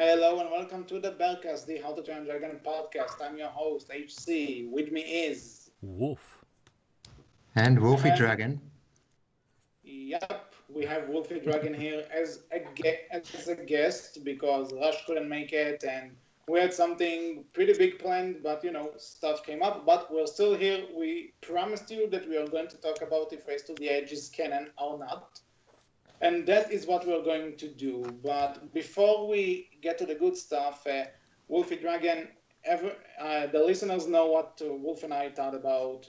Hello and welcome to the Berkcast, the How to Train Dragon podcast. I'm your host, HC. With me is... Wolf. And And, Wolfie-Dragon. yep, we have Wolfie-Dragon here as a guest because Rush couldn't make it and we had something pretty big planned, but stuff came up. But we're still here. We promised you that we are going to talk about if Race to the Edge is canon or not. And that is what we're going to do. But before we get to the good stuff, Wolfie-Dragon, the listeners know what Wolf and I thought about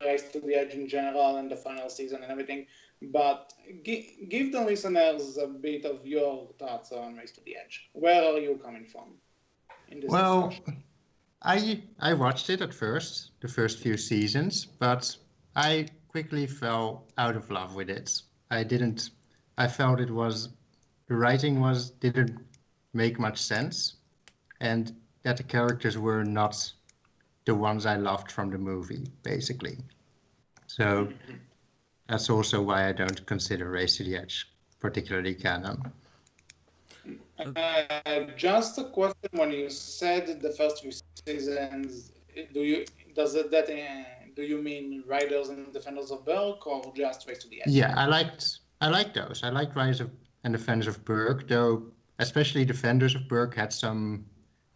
Race to the Edge in general and the final season and everything. But give the listeners a bit of your thoughts on Race to the Edge. Where are you coming from in this discussion? I watched it at first, the first few seasons, but I quickly fell out of love with it. I felt the writing didn't make much sense, and that the characters were not the ones I loved from the movie, basically. So that's also why I don't consider Race to the Edge particularly canon. Just a question: when you said the first few seasons, do you mean Riders and Defenders of Berk or just Race to the Edge? Yeah, I liked those. I liked Rise of and Defenders of Berk, though especially Defenders of Berk had some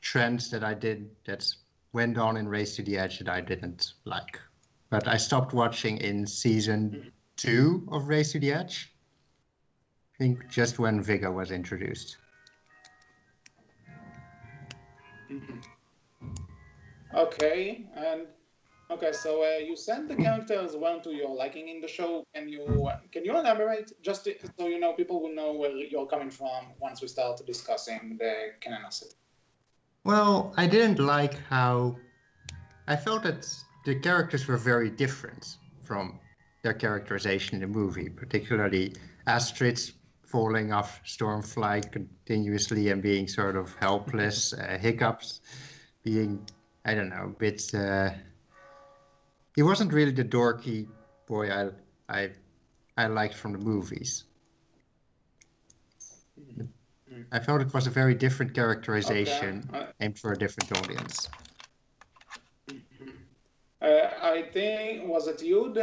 trends that went on in Race to the Edge that I didn't like. But I stopped watching in season 2 of Race to the Edge. I think just when Vigor was introduced. Okay, so you sent the characters well to your liking in the show. Can you elaborate just so people will know where you're coming from once we start discussing the canonicity? Well, I didn't like how I felt that the characters were very different from their characterization in the movie, particularly Astrid falling off Stormfly continuously and being sort of helpless, Hiccups being, I don't know, a bit... he wasn't really the dorky boy I liked from the movies. I felt it was a very different characterization aimed for a different audience. I think, was it you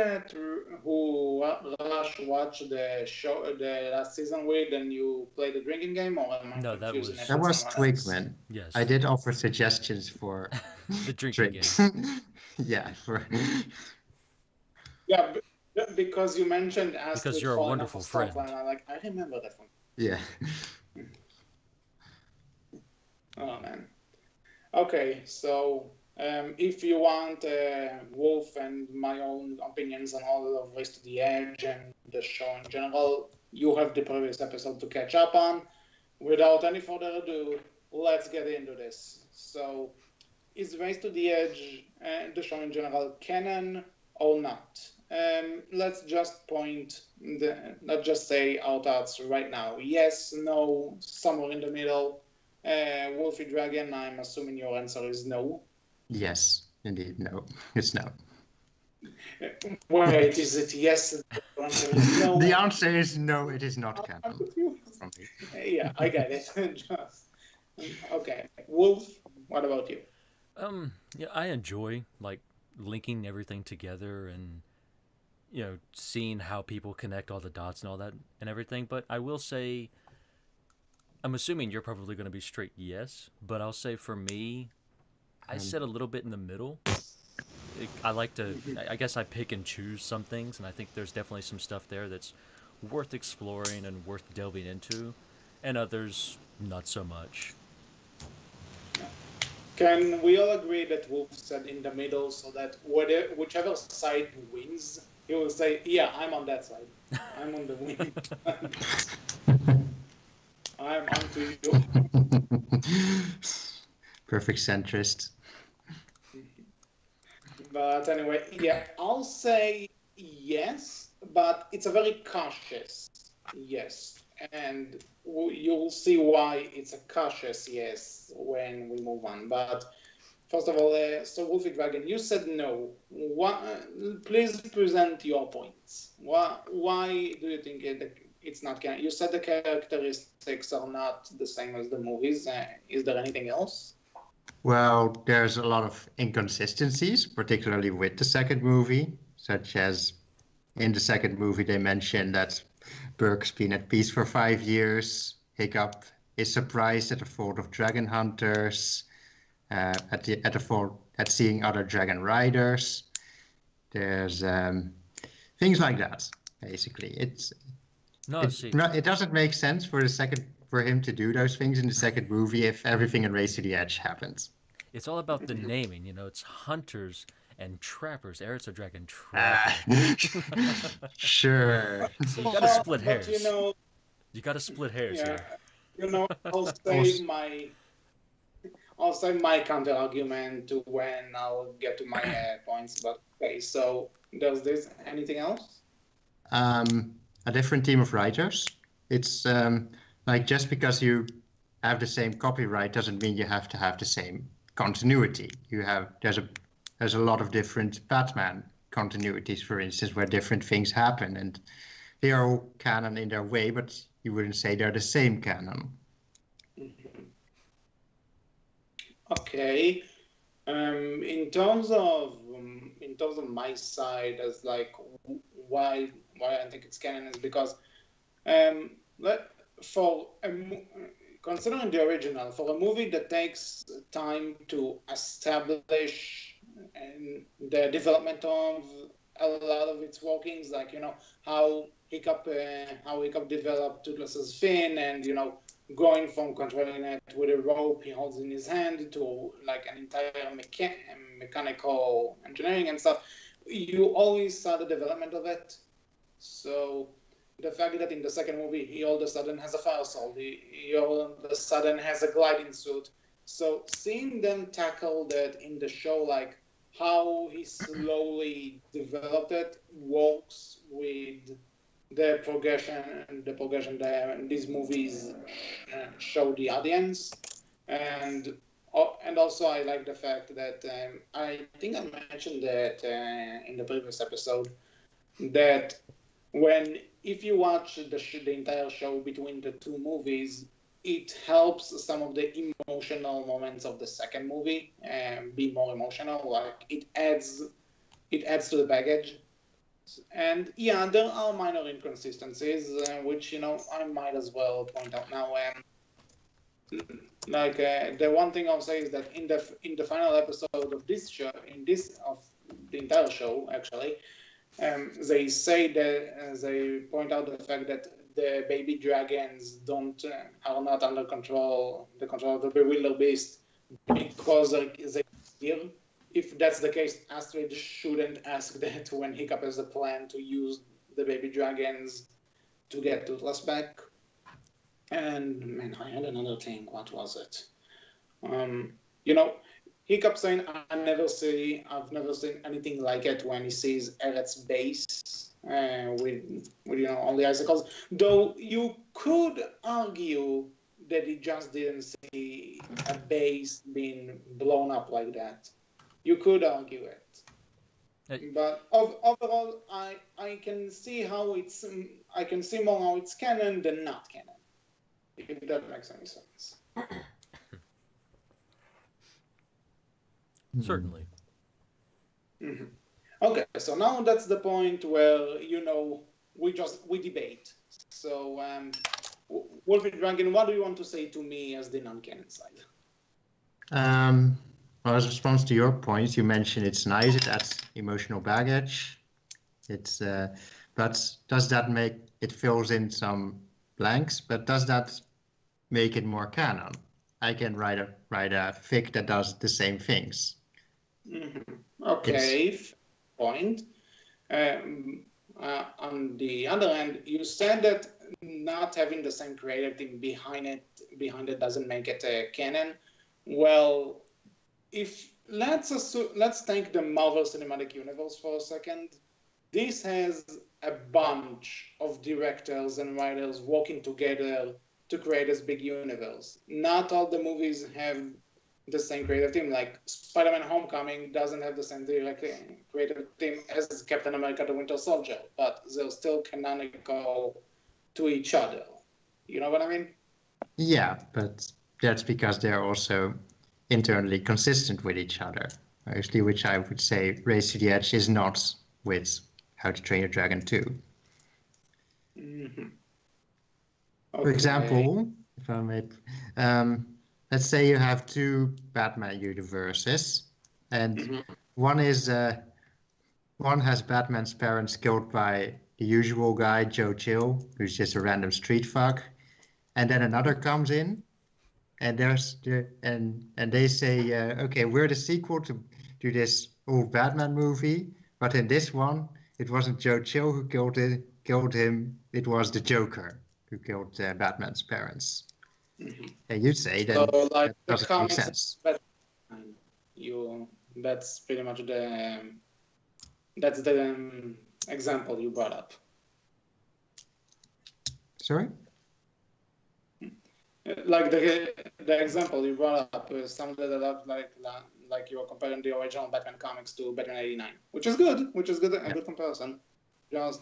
who Rush watched the show the last season with, and you played the drinking game, or am I confusing it? That was Twigman. Yes. I did offer suggestions for the drinking drinks. game. Yeah. Yeah, because you mentioned Astrid because you're a wonderful friend. And I'm like, I remember that one. Yeah. Oh man. Okay, so if you want Wolf and my own opinions on all of Race to the Edge and the show in general, you have the previous episode to catch up on. Without any further ado, let's get into this. So, is Race to the Edge and the show in general canon or not? Let's just let's just say our thoughts right now. Yes, no, somewhere in the middle. Wolfie-Dragon, I'm assuming your answer is no. Yes, indeed, no. It's no. Wait, is it yes? The answer is no. The answer is no, it is not canon. Yeah, I get it. Okay. Wolf, what about you? Yeah, I enjoy linking everything together and seeing how people connect all the dots and all that and everything. But I will say, I'm assuming you're probably going to be straight yes, but I'll say for me, I sit a little bit in the middle. I guess I pick and choose some things, and I think there's definitely some stuff there that's worth exploring and worth delving into, and others not so much. Can we all agree that Wolf said in the middle, so that whichever side wins, he will say, yeah, I'm on that side. I'm on the win. I'm on to you. Perfect centrist. But anyway, yeah, I'll say yes, but it's a very cautious yes. And you'll see why it's a cautious yes when we move on. But first of all, so Wolfie-Dragon, you said no. Please present your points. Why do you think it's not canon. You said the characteristics are not the same as the movies. Is there anything else? Well, there's a lot of inconsistencies, particularly with the second movie, such as in the second movie they mention that Berk's been at peace for 5 years. Hiccup is surprised at the thought of dragon hunters, at seeing other dragon riders. There's things like that. Basically, it doesn't make sense for him to do those things in the second movie if everything in Race to the Edge happens. It's all about the naming, it's hunters and trappers. Eric's a dragon trapper. Sure. So you gotta split hairs. But, you gotta split hairs here. I'll say my counter argument to when I'll get to my points. But okay, so does this anything else? A different team of writers. It's like just because you have the same copyright doesn't mean you have to have the same continuity. There's a lot of different Batman continuities, for instance, where different things happen, and they are all canon in their way, but you wouldn't say they're the same canon. Mm-hmm. Okay. In terms of my side, as like why I think it's canon is because considering the original, for a movie that takes time to establish the development of a lot of its workings, like how Hiccup developed Toothless's fin, and going from controlling it with a rope he holds in his hand to like an entire mechanical engineering and stuff. You always saw the development of it. So the fact that in the second movie he all of a sudden has a fire sword, he all of a sudden has a gliding suit. So seeing them tackle that in the show, like how he slowly developed it, works with the progression that these movies show the audience, and also I like the fact that I think I mentioned that in the previous episode that if you watch the entire show between the two movies, it helps some of the emotional moments of the second movie be more emotional. Like it adds to the baggage. And yeah, there are minor inconsistencies, which I might as well point out now. The one thing I'll say is that in the final episode of this show, of the entire show, actually, they say that they point out the fact that the baby dragons are not under the control of the bewildered beast because they fear. If that's the case, Astrid shouldn't ask that when Hiccup has a plan to use the baby dragons to get Toothless back. And man, I had another thing. What was it? Hiccup saying, I've never seen anything like it when he sees Eret's base with all the icicles. Though you could argue that he just didn't see a base being blown up like that. You could argue it, but overall, I can see how more how it's canon than not canon. If that makes any sense. Certainly. Mm-hmm. Okay, so now that's the point where we debate. So, Wolfie-Dragon, what do you want to say to me as the non-canon side? Well, as a response to your point, you mentioned it's nice, it adds emotional baggage. But does that make it fills in some blanks? But does that make it more canon? I can write a fic that does the same things. Mm-hmm. Okay, point. On the other hand, you said that not having the same creative team behind it doesn't make it a canon. Well, let's take the Marvel Cinematic Universe for a second. This has a bunch of directors and writers working together to create this big universe. Not all the movies have the same creative team. Like Spider-Man: Homecoming doesn't have the same creative team as Captain America: The Winter Soldier, but they're still canonical to each other. You know what I mean? Yeah, but that's because they're also internally consistent with each other. Mostly, which I would say Race to the Edge is not with How to Train Your Dragon 2. Mm-hmm. For Okay. example, if I may, let's say you have two Batman universes, and one is one has Batman's parents killed by the usual guy, Joe Chill, who's just a random street fuck, and then another comes in, and they say, okay, we're the sequel to this old Batman movie, but in this one, it wasn't Joe Chill who killed him, it was the Joker who killed Batman's parents. And you'd say So, that like, the doesn't make comics, sense. that's pretty much that's the example you brought up. Sorry? Like the example you brought up is something that like you were comparing the original Batman comics to Batman '89, which is good, a good comparison. Just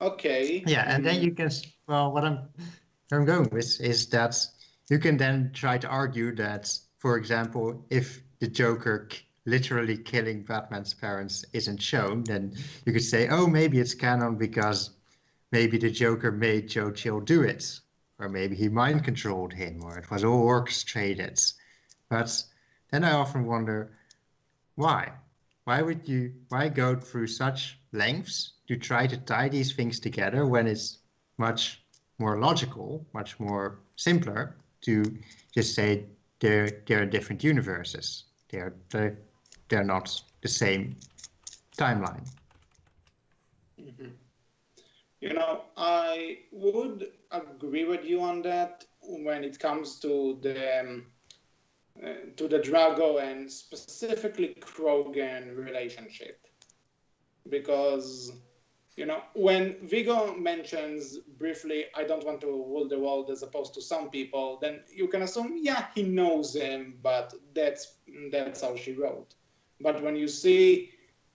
okay. Yeah, and then you can, well, what I'm going with is that you can then try to argue that, for example, if the Joker literally killing Batman's parents isn't shown, then you could say, oh, maybe it's canon because maybe the Joker made Joe Chill do it, or maybe he mind controlled him, or it was all orchestrated. But then I often wonder, why? Why go through such lengths to try to tie these things together when it's much more logical, much more simpler to just say they're different universes. They're not the same timeline. Mm-hmm. You know, I would agree with you on that when it comes to the Drago and specifically Krogan relationship, because you know when Vigo mentions briefly, "I don't want to rule the world," as opposed to some people, then you can assume, yeah, he knows him, but that's how she wrote. But when you see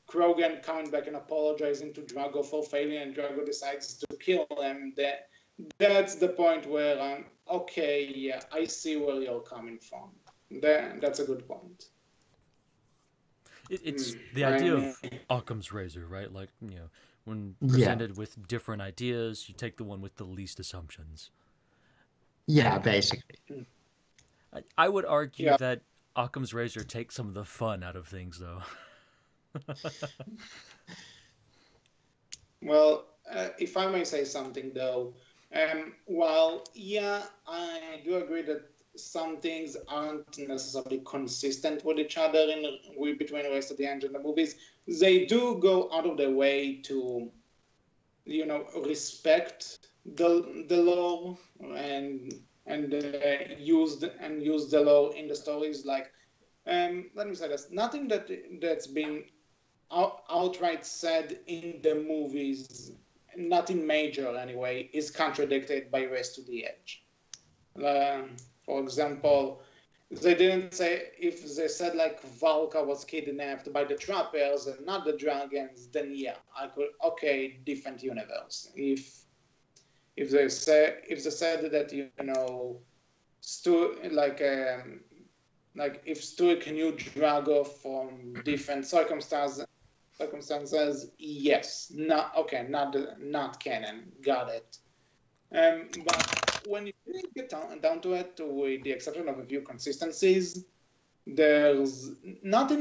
Krogan coming back and apologizing to Drago for failing, and Drago decides to kill him, that's the point where I'm okay. Yeah, I see where you're coming from. That's a good point. It's the idea of Occam's razor, right? Like, you know, when presented with different ideas, you take the one with the least assumptions. Yeah, basically. I would argue that Occam's razor takes some of the fun out of things, though. Well, if I may say something, though, while, yeah, I do agree that some things aren't necessarily consistent with each other between Race to the Edge and the movies, they do go out of their way to, you know, respect the lore and use the lore in the stories. Like, let me say this: nothing that's been outright said in the movies, nothing major anyway, is contradicted by Race to the Edge. For example, they didn't say, if they said like Valka was kidnapped by the trappers and not the dragons, then yeah, I could, okay, different universe. If they said that, you know, if Stuart knew Drago from different circumstances, yes, not canon, got it. But when you get down to it, with the exception of a few consistencies, there's nothing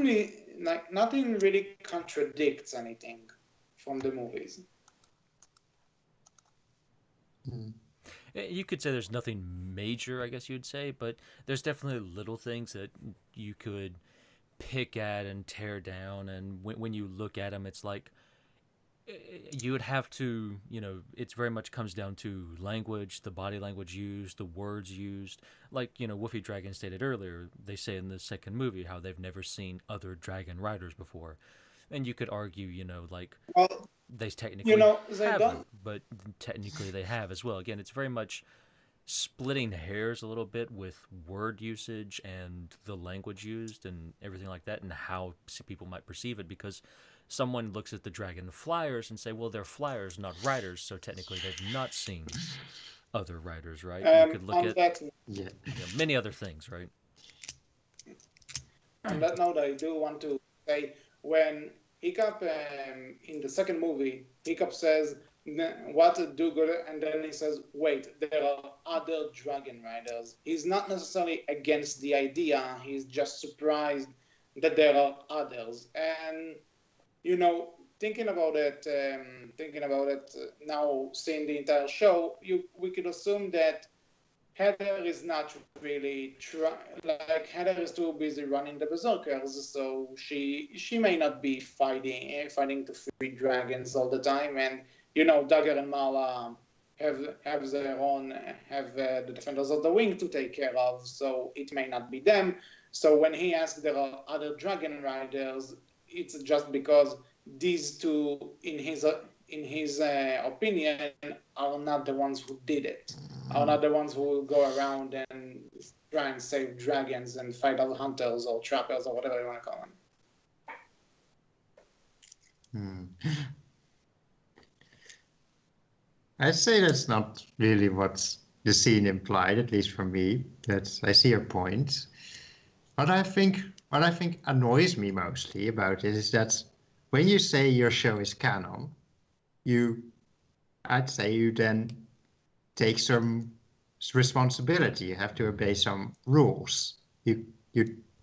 really contradicts anything from the movies. You could say there's nothing major, I guess you'd say, but there's definitely little things that you could pick at and tear down, and when you look at them, it's like you would have to, you know, it's very much comes down to language, the body language used, the words used. Like, you know, Wolfie-Dragon stated earlier, they say in the second movie how they've never seen other dragon riders before. And you could argue, you know, like, they technically haven't, but technically they have as well. Again, it's very much splitting hairs a little bit with word usage and the language used and everything like that, and how people might perceive it, because someone looks at the dragon flyers and say, well, they're flyers, not riders, so technically they've not seen other riders, right? You could look on at that many other things, right? on that note, I do want to say when Hiccup in the second movie, Hiccup says, "What a do-gooder," and then he says, "Wait, there are other dragon riders." He's not necessarily against the idea. He's just surprised that there are others. And thinking about it now, seeing the entire show, we could assume that Heather is not really Heather is too busy running the berserkers, so she may not be fighting to free dragons all the time. And Dagger and Marla have the defenders of the wing to take care of, so it may not be them. So when he asks there are other dragon riders, it's just because these two, in his opinion, are not the ones who did it, are not the ones who will go around and try and save dragons and fight other hunters or trappers or whatever you want to call them. I'd say that's not really what the scene implied, at least for me. I see your point. What I think annoys me mostly about it is that when you say your show is canon, I'd say you then take some responsibility. You have to obey some rules. You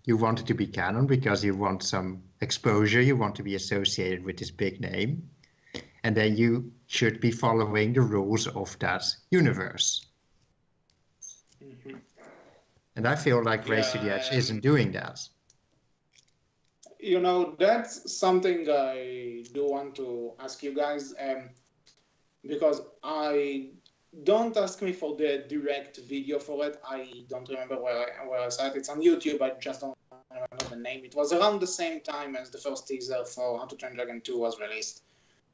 want it to be canon because you want some exposure. You want to be associated with this big name. And then you should be following the rules of that universe. Mm-hmm. And I feel like Race to the Edge isn't doing that. That's something I do want to ask you guys, because don't ask me for the direct video for it. I don't remember where I saw it. It's on YouTube. I just don't remember the name. It was around the same time as the first teaser for How to Train Dragon 2 was released.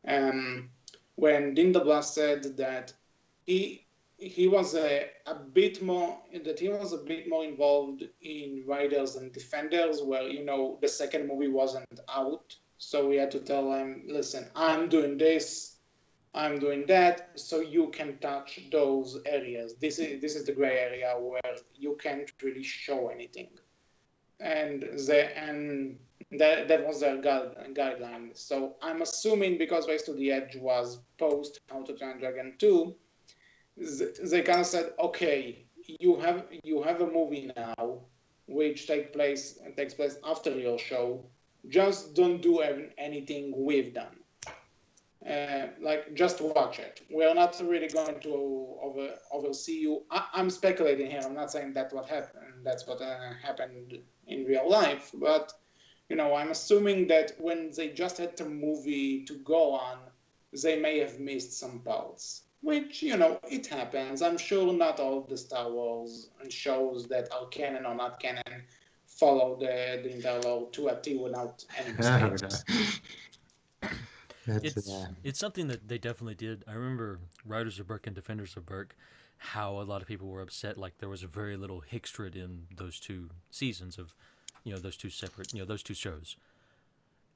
When Dindabla said that he was a bit more involved in Riders and Defenders, where the second movie wasn't out, so we had to tell him, listen, I'm doing this, I'm doing that, so you can touch those areas. This is the gray area where you can't really show anything, and that was their guideline. So I'm assuming because Race to the Edge was post How to Train Dragon 2, they kind of said, okay, you have a movie now which takes place after your show. Just don't do anything with them. Just watch it. We're not really going to oversee you. I'm speculating here. I'm not saying that's what happened. That's what happened in real life. But I'm assuming that when they just had the movie to go on, they may have missed some parts. Which, it happens. I'm sure not all the Star Wars shows that are canon or not canon follow the entire lore to a T without any mistakes. It's something that they definitely did. I remember Riders of Berk and Defenders of Berk, how a lot of people were upset. Like there was very little Hickstrid in those two seasons of, those two separate, those two shows.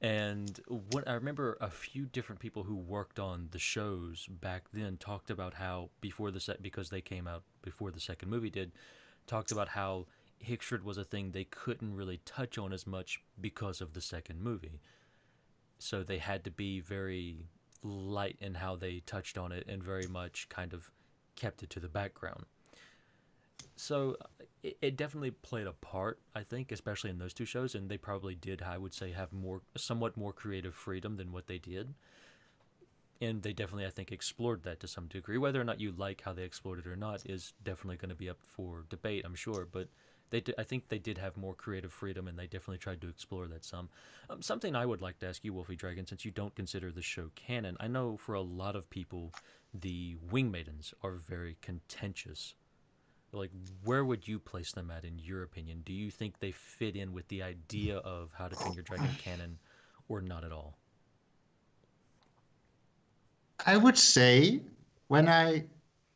And what I remember, a few different people who worked on the shows back then talked about how because they came out before the second movie did, talked about how Hickstrid was a thing they couldn't really touch on as much because of the second movie. So they had to be very light in how they touched on it and very much kind of kept it to the background. So it definitely played a part, I think, especially in those two shows, and they probably did, I would say, have somewhat more creative freedom than what they did. And they definitely, I think, explored that to some degree. Whether or not you like how they explored it or not is definitely going to be up for debate, I'm sure. But I think they did have more creative freedom, and they definitely tried to explore that some. Something I would like to ask you, Wolfie-Dragon, since you don't consider the show canon. I know for a lot of people, the Wing Maidens are very contentious. Like, where would you place them at, in your opinion? Do you think they fit in with the idea of How to Train Your Dragon canon, or not at all? I would say when I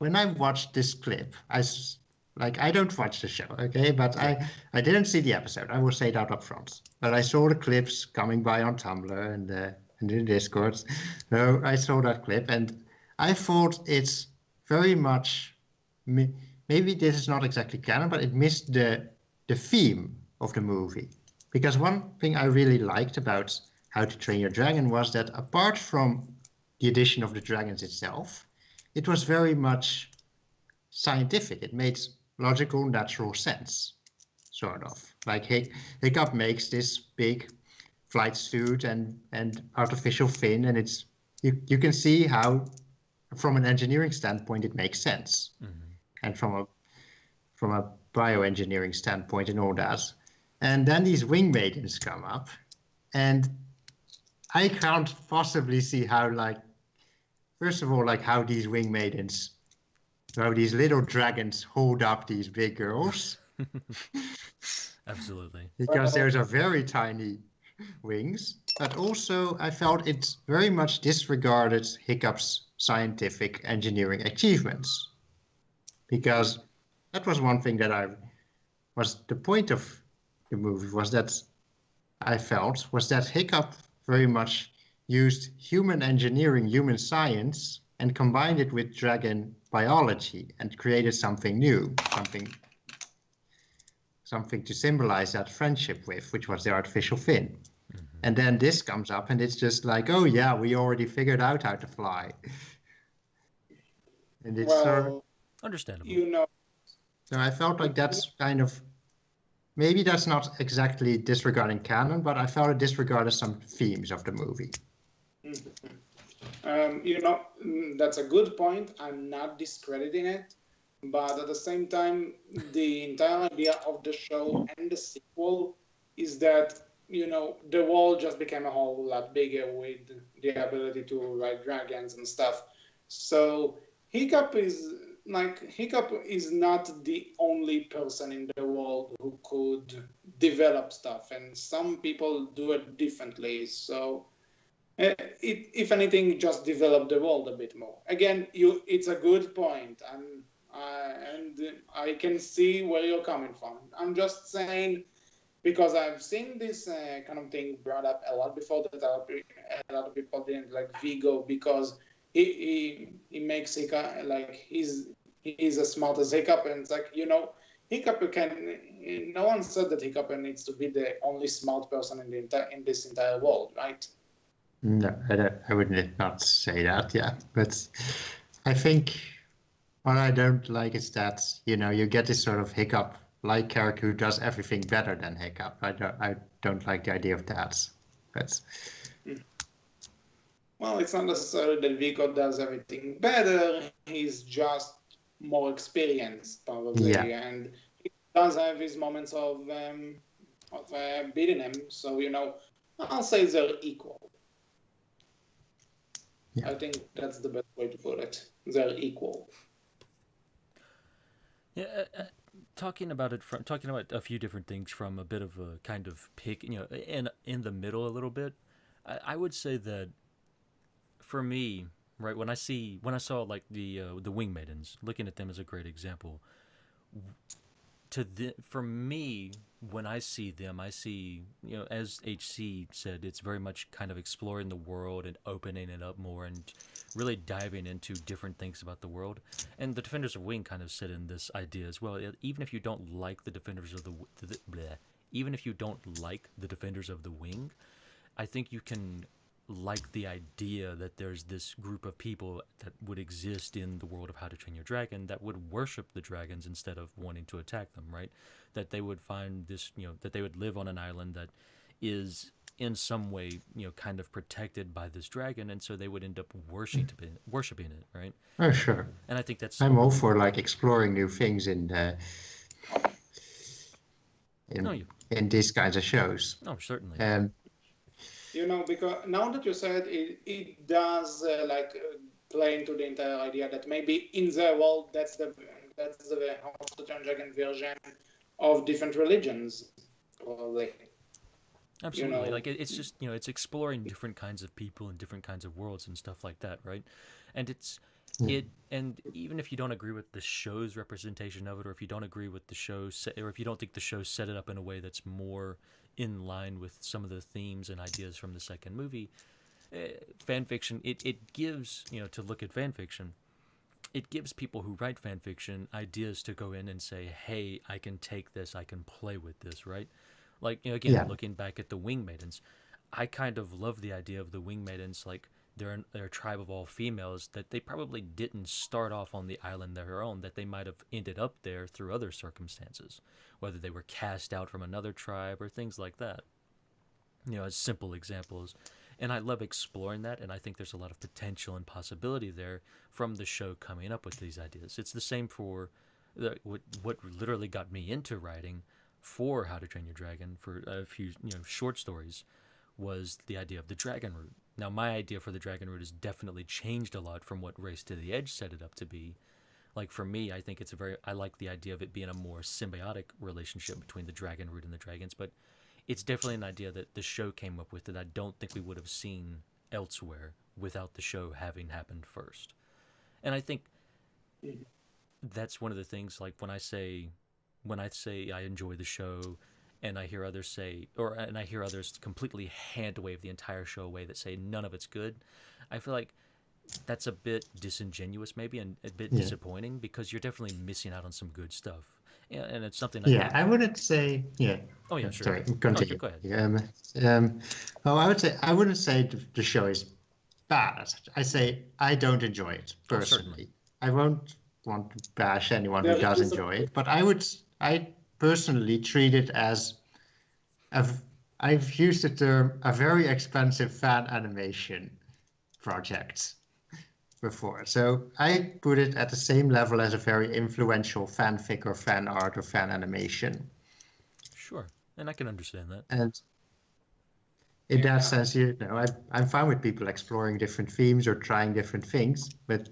watched this clip, I don't watch the show, okay? But I didn't see the episode. I will say that up front. But I saw the clips coming by on Tumblr in the Discord. No, I saw that clip and I thought it's very much, maybe this is not exactly canon, but it missed the theme of the movie. Because one thing I really liked about How to Train Your Dragon was that apart from the addition of the dragons itself, it was very much scientific. It made logical, natural sense, sort of. Like Hiccup makes this big flight suit and artificial fin, and it's you can see how, from an engineering standpoint, it makes sense, and from a bioengineering standpoint and all that. And then these wing maidens come up, and I can't possibly see how, like, first of all, like how these wing maidens, how these little dragons hold up these big girls. Absolutely. Because those are very tiny wings. But also, I felt it very much disregarded Hiccup's scientific engineering achievements. Because that was one thing that was the point of the movie, was that I felt was that Hiccup very much used human engineering, human science, and combined it with dragon biology and created something new, something to symbolize that friendship with, which was the artificial fin. And then this comes up and it's just like, oh yeah, we already figured out how to fly. And it's understandable. You know. So I felt like that's kind of, maybe that's not exactly disregarding canon, but I felt it disregarded some themes of the movie. That's a good point. I'm not discrediting it, but at the same time, the entire idea of the show and the sequel is that, the world just became a whole lot bigger with the ability to ride dragons and stuff. So Hiccup is not the only person in the world who could develop stuff, and some people do it differently. So if anything, just develop the world a bit more. Again, it's a good point, and I can see where you're coming from. I'm just saying, because I've seen this kind of thing brought up a lot before, that a lot of people didn't like Vigo because he makes Hiccup like he's as smart as Hiccup, and it's like, Hiccup can. No one said that Hiccup needs to be the only smart person in this entire world, right? No, I would not say that. Yeah, but I think what I don't like is that you get this sort of Hiccup-like character who does everything better than Hiccup. I don't like the idea of that. But well, it's not necessarily that Vigo does everything better. He's just more experienced, probably, and he does have his moments of beating him. So I'll say they're equal. Yeah. I think that's the best way to put it. They're equal. Yeah, talking about a few different things from a bit of a kind of pick, in the middle a little bit. I would say that for me, right, when I saw like the wing maidens, looking at them as a great example. For me, when I see them, I see, as HC said, it's very much kind of exploring the world and opening it up more and really diving into different things about the world. And the Defenders of Wing kind of sit in this idea as well. Even if you don't like the Defenders of even if you don't like the Defenders of the Wing, I think you can like the idea that there's this group of people that would exist in the world of How to Train Your Dragon that would worship the dragons instead of wanting to attack them, right? That they would find this, that they would live on an island that is in some way, kind of protected by this dragon, and so they would end up worshiping it, right? Oh, sure. And I think that's... I'm all for like exploring new things in these kinds of shows. Oh, certainly. Because now that you said it does play into the entire idea that maybe in their world that's the How to Train Your Dragon version of different religions, probably. Absolutely. Like it's just, it's exploring different kinds of people and different kinds of worlds and stuff like that, right? And and even if you don't agree with the show's representation of it, or if you don't agree with the show, or if you don't think the show set it up in a way that's more in line with some of the themes and ideas from the second movie, fan fiction, it gives, to look at fan fiction, it gives people who write fan fiction ideas to go in and say, hey, I can take this, I can play with this, right? Like, again, Yeah. looking back at the Wing Maidens, I kind of love the idea of the Wing Maidens, like they're a tribe of all females that they probably didn't start off on the island their own, that they might have ended up there through other circumstances, whether they were cast out from another tribe or things like that. As simple examples. And I love exploring that, and I think there's a lot of potential and possibility there from the show coming up with these ideas. It's the same for what literally got me into writing for How to Train Your Dragon for a few short stories was the idea of the dragon root. Now, my idea for the dragon root has definitely changed a lot from what Race to the Edge set it up to be. Like, for me, I think I like the idea of it being a more symbiotic relationship between the dragon root and the dragons, but it's definitely an idea that the show came up with that I don't think we would have seen elsewhere without the show having happened first. And I think that's one of the things, like when I say I enjoy the show, and I hear others completely hand wave the entire show away that say none of it's good, I feel like that's a bit disingenuous maybe and a bit disappointing, because you're definitely missing out on some good stuff. And it's something I wouldn't say Oh yeah, sure. Sorry, continue. Okay, go ahead. I wouldn't say the show is bad. I say I don't enjoy it personally. I won't want to bash anyone who does enjoy it, but I personally treat it as I've used the term a very expensive fan animation project before. So I put it at the same level as a very influential fanfic or fan art or fan animation. Sure, and I can understand that. And in that sense, I'm fine with people exploring different themes or trying different things. But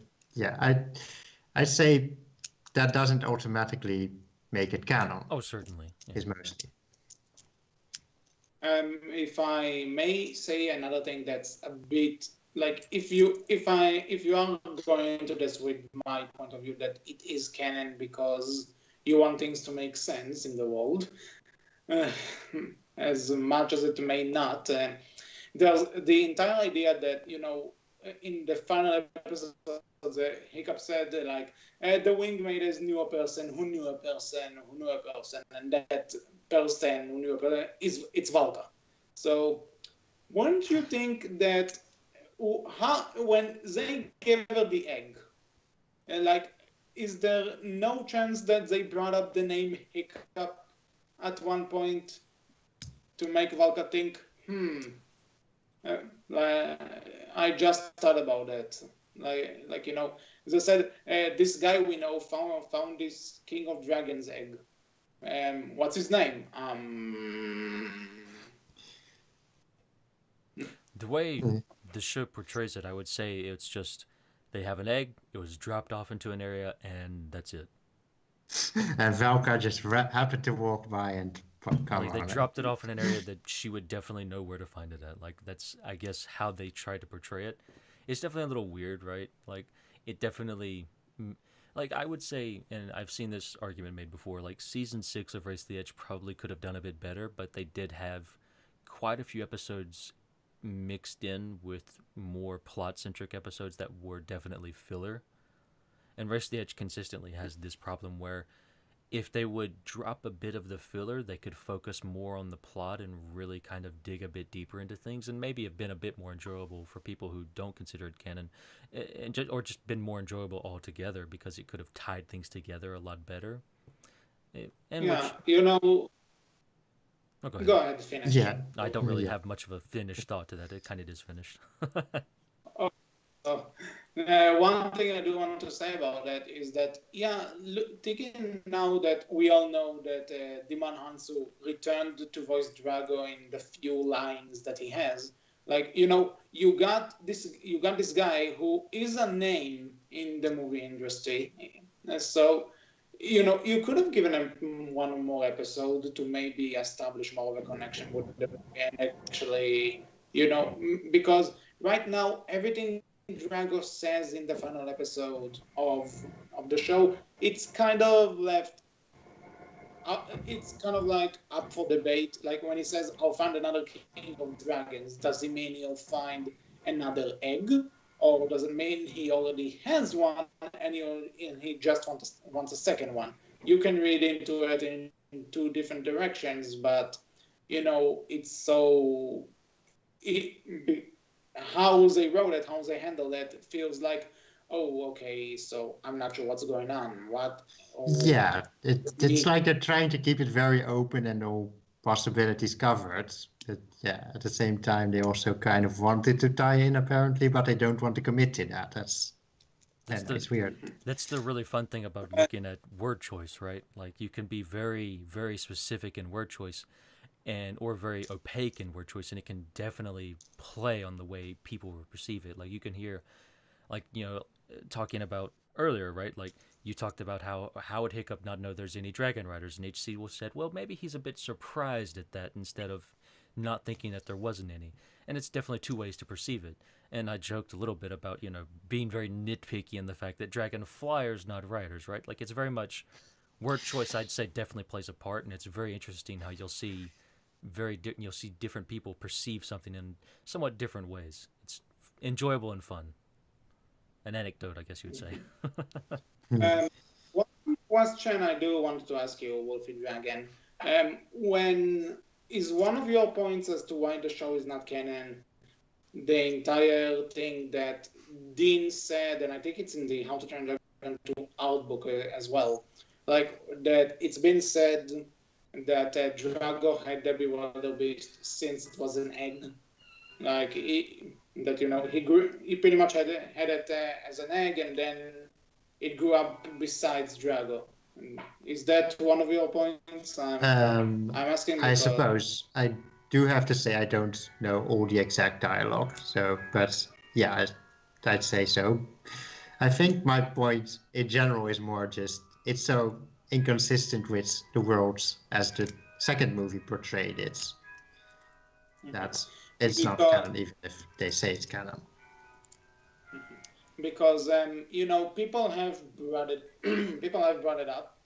I say that doesn't automatically make it canon. Oh, certainly. Yeah. Is mostly. If I may say another thing that's a bit like if you are going into this with my point of view that it is canon because you want things to make sense in the world, as much as it may not, there's the entire idea that in the final episode the hiccup said the wing maidens knew a person who knew a person who knew a person, and that person who knew a person it's Valka. So wouldn't you think that when they gave her the egg, is there no chance that they brought up the name Hiccup at one point to make Valka think, I just thought about that. They said, this guy we know found this King of Dragons egg. What's his name? The way the show portrays it, I would say it's just they have an egg, it was dropped off into an area, and that's it. And Valka just happened to walk by and they dropped it off in an area that she would definitely know where to find it at. Like, that's, I guess, how they tried to portray it. It's definitely a little weird, right? Like, it definitely... Like, I would say, and I've seen this argument made before, like, Season 6 of Race to the Edge probably could have done a bit better, but they did have quite a few episodes mixed in with more plot-centric episodes that were definitely filler. And Race to the Edge consistently has this problem where if they would drop a bit of the filler, they could focus more on the plot and really kind of dig a bit deeper into things, and maybe have been a bit more enjoyable for people who don't consider it canon, or just been more enjoyable altogether because it could have tied things together a lot better. Go ahead, finish. Yeah, I don't really have much of a finished thought to that. It kind of is finished. One thing I do want to say about that is that, thinking now that we all know that Diman Hansu returned to voice Drago in the few lines that he has, you got this guy who is a name in the movie industry. So, you could have given him one more episode to maybe establish more of a connection with the movie and actually, because right now everything Drago says in the final episode of the show, it's kind of left. It's kind of like up for debate. Like when he says, "I'll find another king of dragons," does he mean he'll find another egg, or does it mean he already has one and he just wants a second one? You can read into it in two different directions, but it's so how they wrote it, how they handled it, it feels like, oh, okay, so I'm not sure what's going on. Yeah, it's like they're trying to keep it very open and all possibilities covered. But yeah, at the same time, they also kind of wanted to tie in apparently, but they don't want to commit to that. It's weird. That's the really fun thing about looking at word choice, right? Like you can be very, very specific in word choice or very opaque in word choice, and it can definitely play on the way people will perceive it. Like you can hear, like, talking about earlier, right? Like you talked about how would Hiccup not know there's any dragon riders, and HC said, well, maybe he's a bit surprised at that instead of not thinking that there wasn't any. And it's definitely two ways to perceive it. And I joked a little bit about, being very nitpicky in the fact that dragon flyers, not riders, right? Like it's very much word choice. I'd say definitely plays a part, and it's very interesting how you'll see different people perceive something in somewhat different ways. It's enjoyable and fun. An anecdote, I guess you would say. One question I do want to ask you, Wolfie-Dragon. When is one of your points as to why the show is not canon the entire thing that Dean said, and I think it's in the How to Train Dragon 2 Out book as well, like that it's been said that Drago had Debbie Wildebeest since it was an egg. Like he pretty much had it as an egg, and then it grew up besides Drago. Is that one of your points? I'm asking because... I suppose I do have to say I don't know all the exact dialogue, but yeah, I'd say so. I think my point in general is more just it's so inconsistent with the worlds as the second movie portrayed it. It's not canon, even if they say it's canon. Because people have brought it up,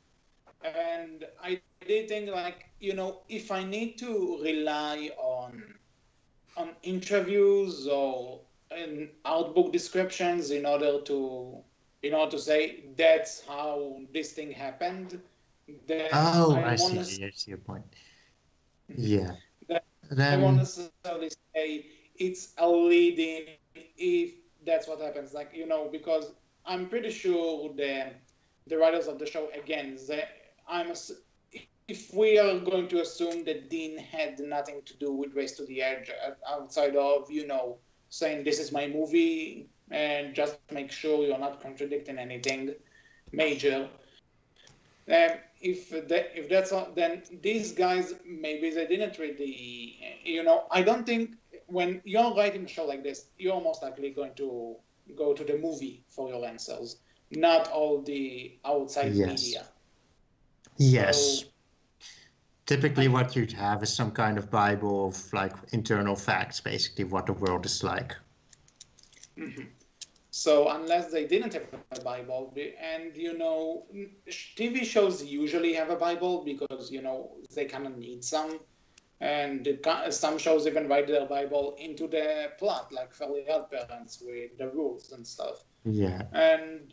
and I did think, like, if I need to rely on interviews or in outbook descriptions in order to say that's how this thing happened, then I see your point. Yeah. I won't necessarily say it's a lead-in if that's what happens, like, because I'm pretty sure the writers of the show, again, if we are going to assume that Dean had nothing to do with Race to the Edge outside of, saying this is my movie and just make sure you're not contradicting anything major. If that's all, then these guys, maybe they didn't read I don't think when you're writing a show like this, you're most likely going to go to the movie for your answers, not all the outside media. Yes. So, typically what you'd have is some kind of Bible of like internal facts, basically what the world is like. Mm-hmm. So unless they didn't have a Bible, and TV shows usually have a Bible because they kind of need some, and some shows even write their Bible into the plot, like Fairly Odd Parents with the rules and stuff. Yeah. And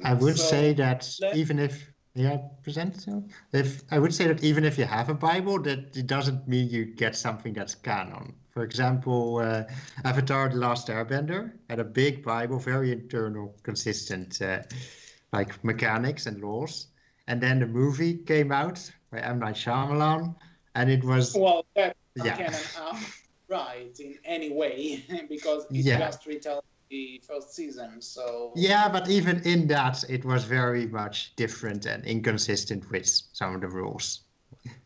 I would say that even if I would say that even if you have a Bible, that it doesn't mean you get something that's canon. For example, Avatar: The Last Airbender had a big Bible, very internal, consistent, like mechanics and laws. And then the movie came out by M. Night Shyamalan, and it was that's not canon, right, in any way, because it just retells the first season. So yeah, but even in that, it was very much different and inconsistent with some of the rules.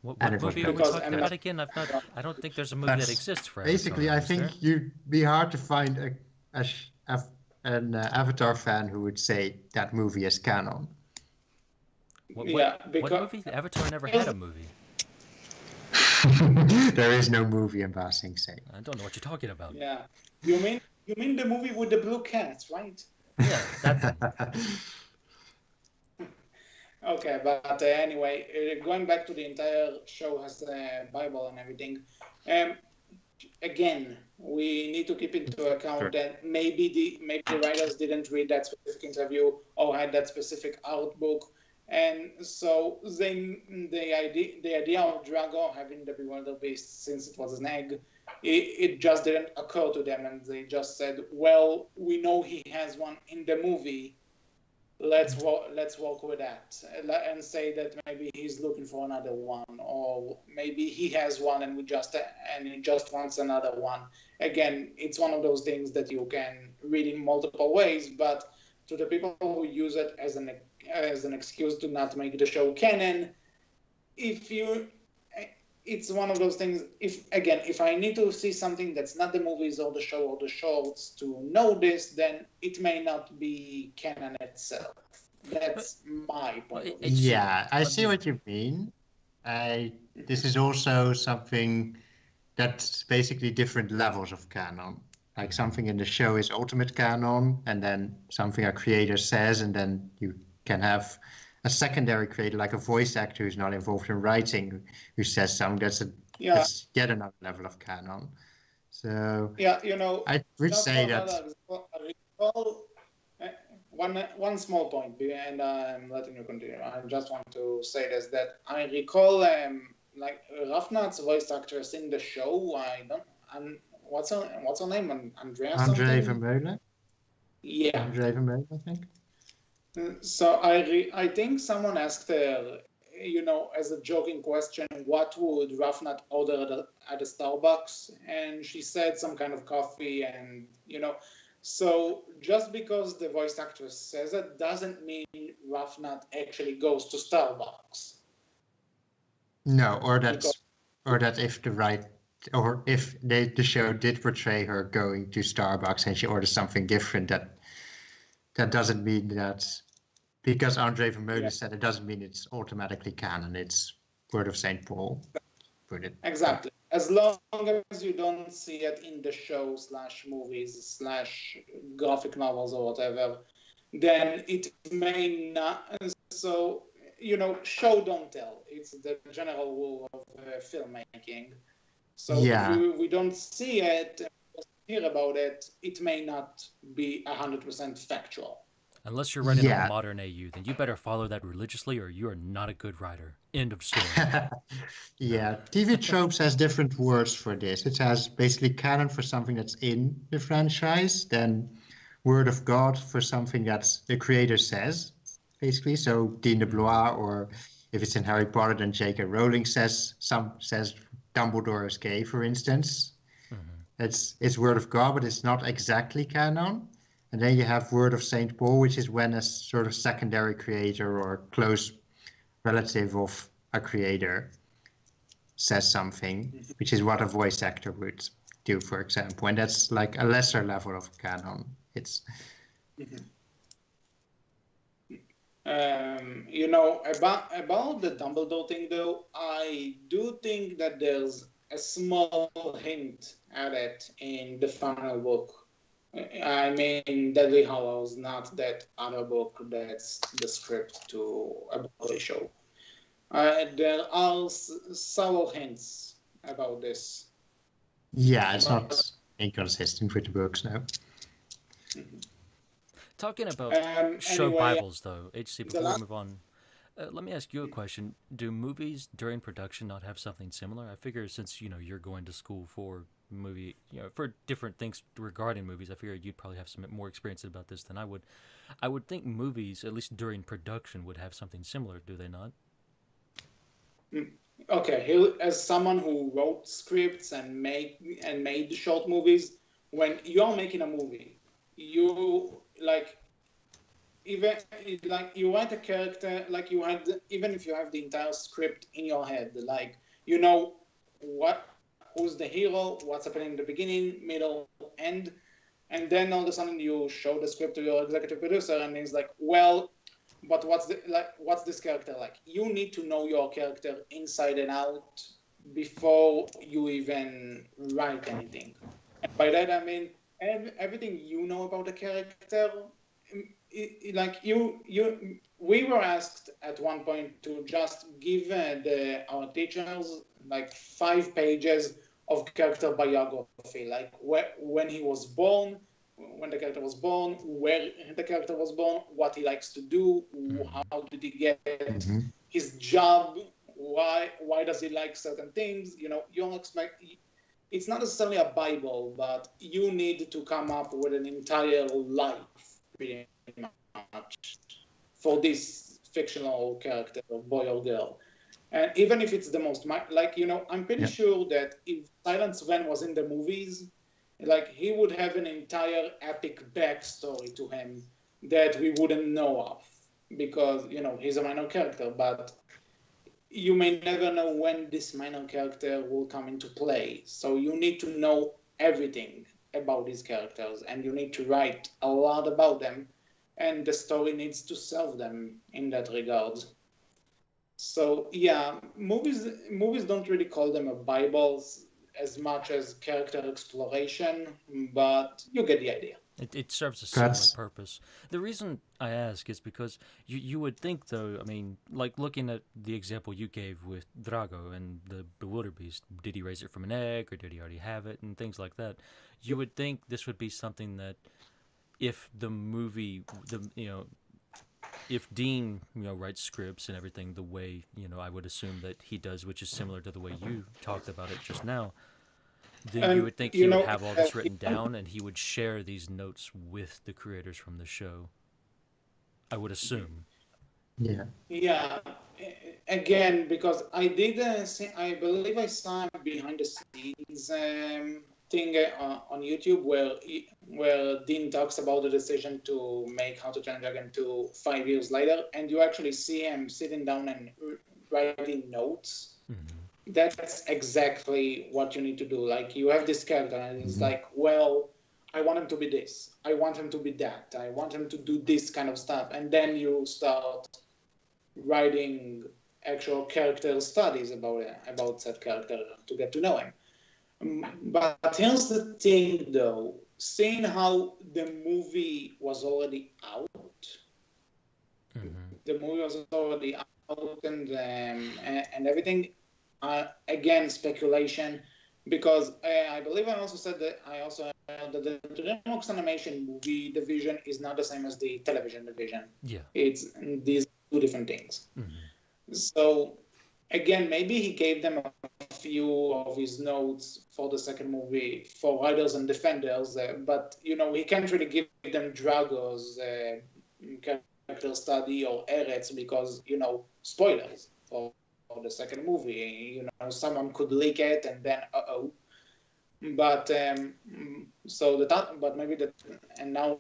What movie are we talking about again? I don't think there's a movie that exists for Avatar. Basically, I think you'd be hard to find an Avatar fan who would say that movie is canon. What movie? Avatar never had a movie. There is no movie, embarrassing say. I don't know what you're talking about. Yeah, you mean the movie with the blue cats, right? Yeah, that. Okay, but anyway, going back to the entire show has the Bible and everything. again, we need to keep into account that maybe the writers didn't read that specific interview or had that specific art book, and so the idea of Drago having the bewildered beast, since it was an egg, it just didn't occur to them, and they just said, well, we know he has one in the movie. Let's work with that and say that maybe he's looking for another one, or maybe he has one and he just wants another one. Again, it's one of those things that you can read in multiple ways, but to the people who use it as an excuse to not make the show canon, it's one of those things. If I need to see something that's not the movies or the show or the shorts to know this, then it may not be canon itself. That's my point of view. Yeah, I see what you mean. This is also something that's basically different levels of canon. Like something in the show is ultimate canon, and then something a creator says, and then you can have a secondary creator, like a voice actor who's not involved in writing, who says something that's yet another level of canon. So yeah, I would say that. I recall one small point, and I'm letting you continue. I just want to say this, that I recall like Rafnat's voice actress in the show. What's her name? Andrea Vermeulen. Yeah. Andrea Vermeulen, I think. So I think someone asked her, as a joking question, what would Rafnat order at a Starbucks? And she said some kind of coffee, and so just because the voice actress says it doesn't mean Rafnat actually goes to Starbucks. No, or that if the show did portray her going to Starbucks and she orders something different, that doesn't mean that, because Andre Vermeulen said, it doesn't mean it's automatically canon. It's Word of St. Paul. Exactly. As long as you don't see it in the show /movies / graphic novels or whatever, then it may not. So, show don't tell. It's the general rule of filmmaking. So if we don't see it, hear about it, it may not be 100% factual. Unless you're writing a modern AU, then you better follow that religiously, or you are not a good writer. End of story. Yeah, TV Tropes has different words for this. It has basically canon for something that's in the franchise, then Word of God for something that the creator says, basically. So Dean DeBlois, or if it's in Harry Potter, then J.K. Rowling says Dumbledore is gay, for instance. It's Word of God, but it's not exactly canon. And then you have Word of St. Paul, which is when a sort of secondary creator or close relative of a creator says something, which is what a voice actor would do, for example. And that's like a lesser level of canon. It's... about the Dumbledore thing, though, I do think that there's a small hint at it in the final book. I mean, Deadly Hallows, not that other book that's the script to a Broadway show. There are subtle hints about this. Yeah, it's not inconsistent with the books, no. Talking about show Bibles, though, HC, before we move on, let me ask you a question. Do movies during production not have something similar? I figure since, you're going to school for movie, for different things regarding movies, I figured you'd probably have some more experience about this than I would. I would think movies, at least during production, would have something similar, do they not? Okay, as someone who wrote scripts and made short movies, when you're making a movie, you you write a character, even if you have the entire script in your head, who's the hero, what's happening in the beginning, middle, end, and then all of a sudden you show the script to your executive producer, and he's like, well, but what's this character like? You need to know your character inside and out before you even write anything. And by that I mean everything you know about the character. We were asked at one point to just give our teachers 5 pages of character biography, like when he was born, when the character was born, where the character was born, what he likes to do, how did he get his job, why does he like certain things. You don't expect. It's not necessarily a Bible, but you need to come up with an entire life, pretty much, for this fictional character, boy or girl. And even if it's the most, I'm pretty sure that if Silent Sven was in the movies, he would have an entire epic backstory to him that we wouldn't know of, because, he's a minor character, but you may never know when this minor character will come into play. So you need to know everything about these characters, and you need to write a lot about them, and the story needs to serve them in that regard. So yeah, movies don't really call them a Bible as much as character exploration, but you get the idea. It serves a similar purpose. The reason I ask is because you would think, though, I mean, like looking at the example you gave with Drago and the Bewilderbeast, did he raise it from an egg or did he already have it and things like that? You would think this would be something that if the movie, if Dean, writes scripts and everything the way, I would assume that he does, which is similar to the way you talked about it just now, then you would think he would have all this written down and he would share these notes with the creators from the show. I would assume. Yeah. Yeah. Again, because I did, I believe I saw a behind the scenes thing on YouTube where Dean talks about the decision to make How to Train a Dragon 2 5 years later, and you actually see him sitting down and writing notes. Mm-hmm. That's exactly what you need to do. Like, you have this character, and it's like, well, I want him to be this. I want him to be that. I want him to do this kind of stuff. And then you start writing actual character studies about that character to get to know him. But here's the thing, though. Seeing how the movie was already out, and everything. Again, speculation, because I believe I also said that heard that the DreamWorks animation movie division is not the same as the television division. Yeah, it's these two different things. So again, maybe he gave them a few of his notes for the second movie for Riders and Defenders, but he can't really give them Drago's character study or Eretz because spoilers for the second movie. Someone could leak it and then but now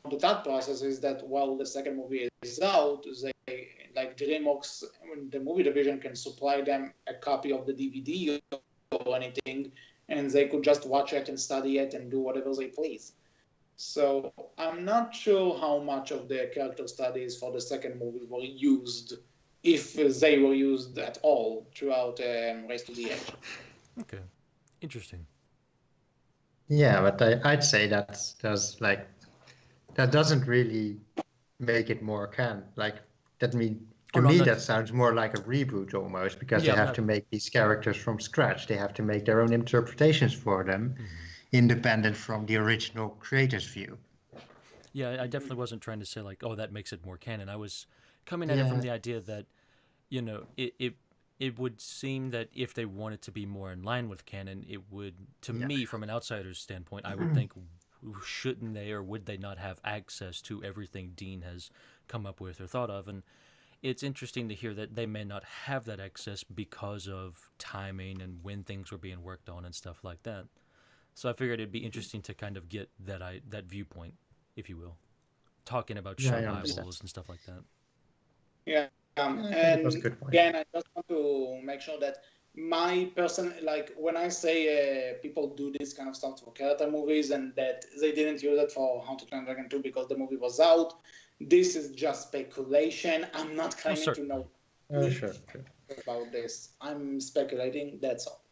the thought process is that while the second movie is out, they, like DreamWorks, the movie division, can supply them a copy of the DVD or anything, and they could just watch it and study it and do whatever they please. So I'm not sure how much of the character studies for the second movie were used, if they were used at all, throughout Race to the Edge. Okay, interesting. Yeah, but I'd say that doesn't really make it more canon. Like, to me, that sounds more like a reboot almost, because they have to make these characters from scratch. They have to make their own interpretations for them, independent from the original creator's view. Yeah, I definitely wasn't trying to say like, oh, that makes it more canon. I was coming at it from the idea that, it would seem that if they wanted to be more in line with canon, it would, to me, from an outsider's standpoint, I would think, shouldn't they or would they not have access to everything Dean has come up with or thought of? And it's interesting to hear that they may not have that access because of timing and when things were being worked on and stuff like that. So I figured it'd be interesting to kind of get that viewpoint, if you will, talking about show Bibles and stuff like that. Yeah. And again, I just want to make sure that my person, like when I say people do this kind of stuff for character movies and that they didn't use it for How to Train a Dragon 2 because the movie was out, this is just speculation. I'm not claiming to know about this. I'm speculating, that's all.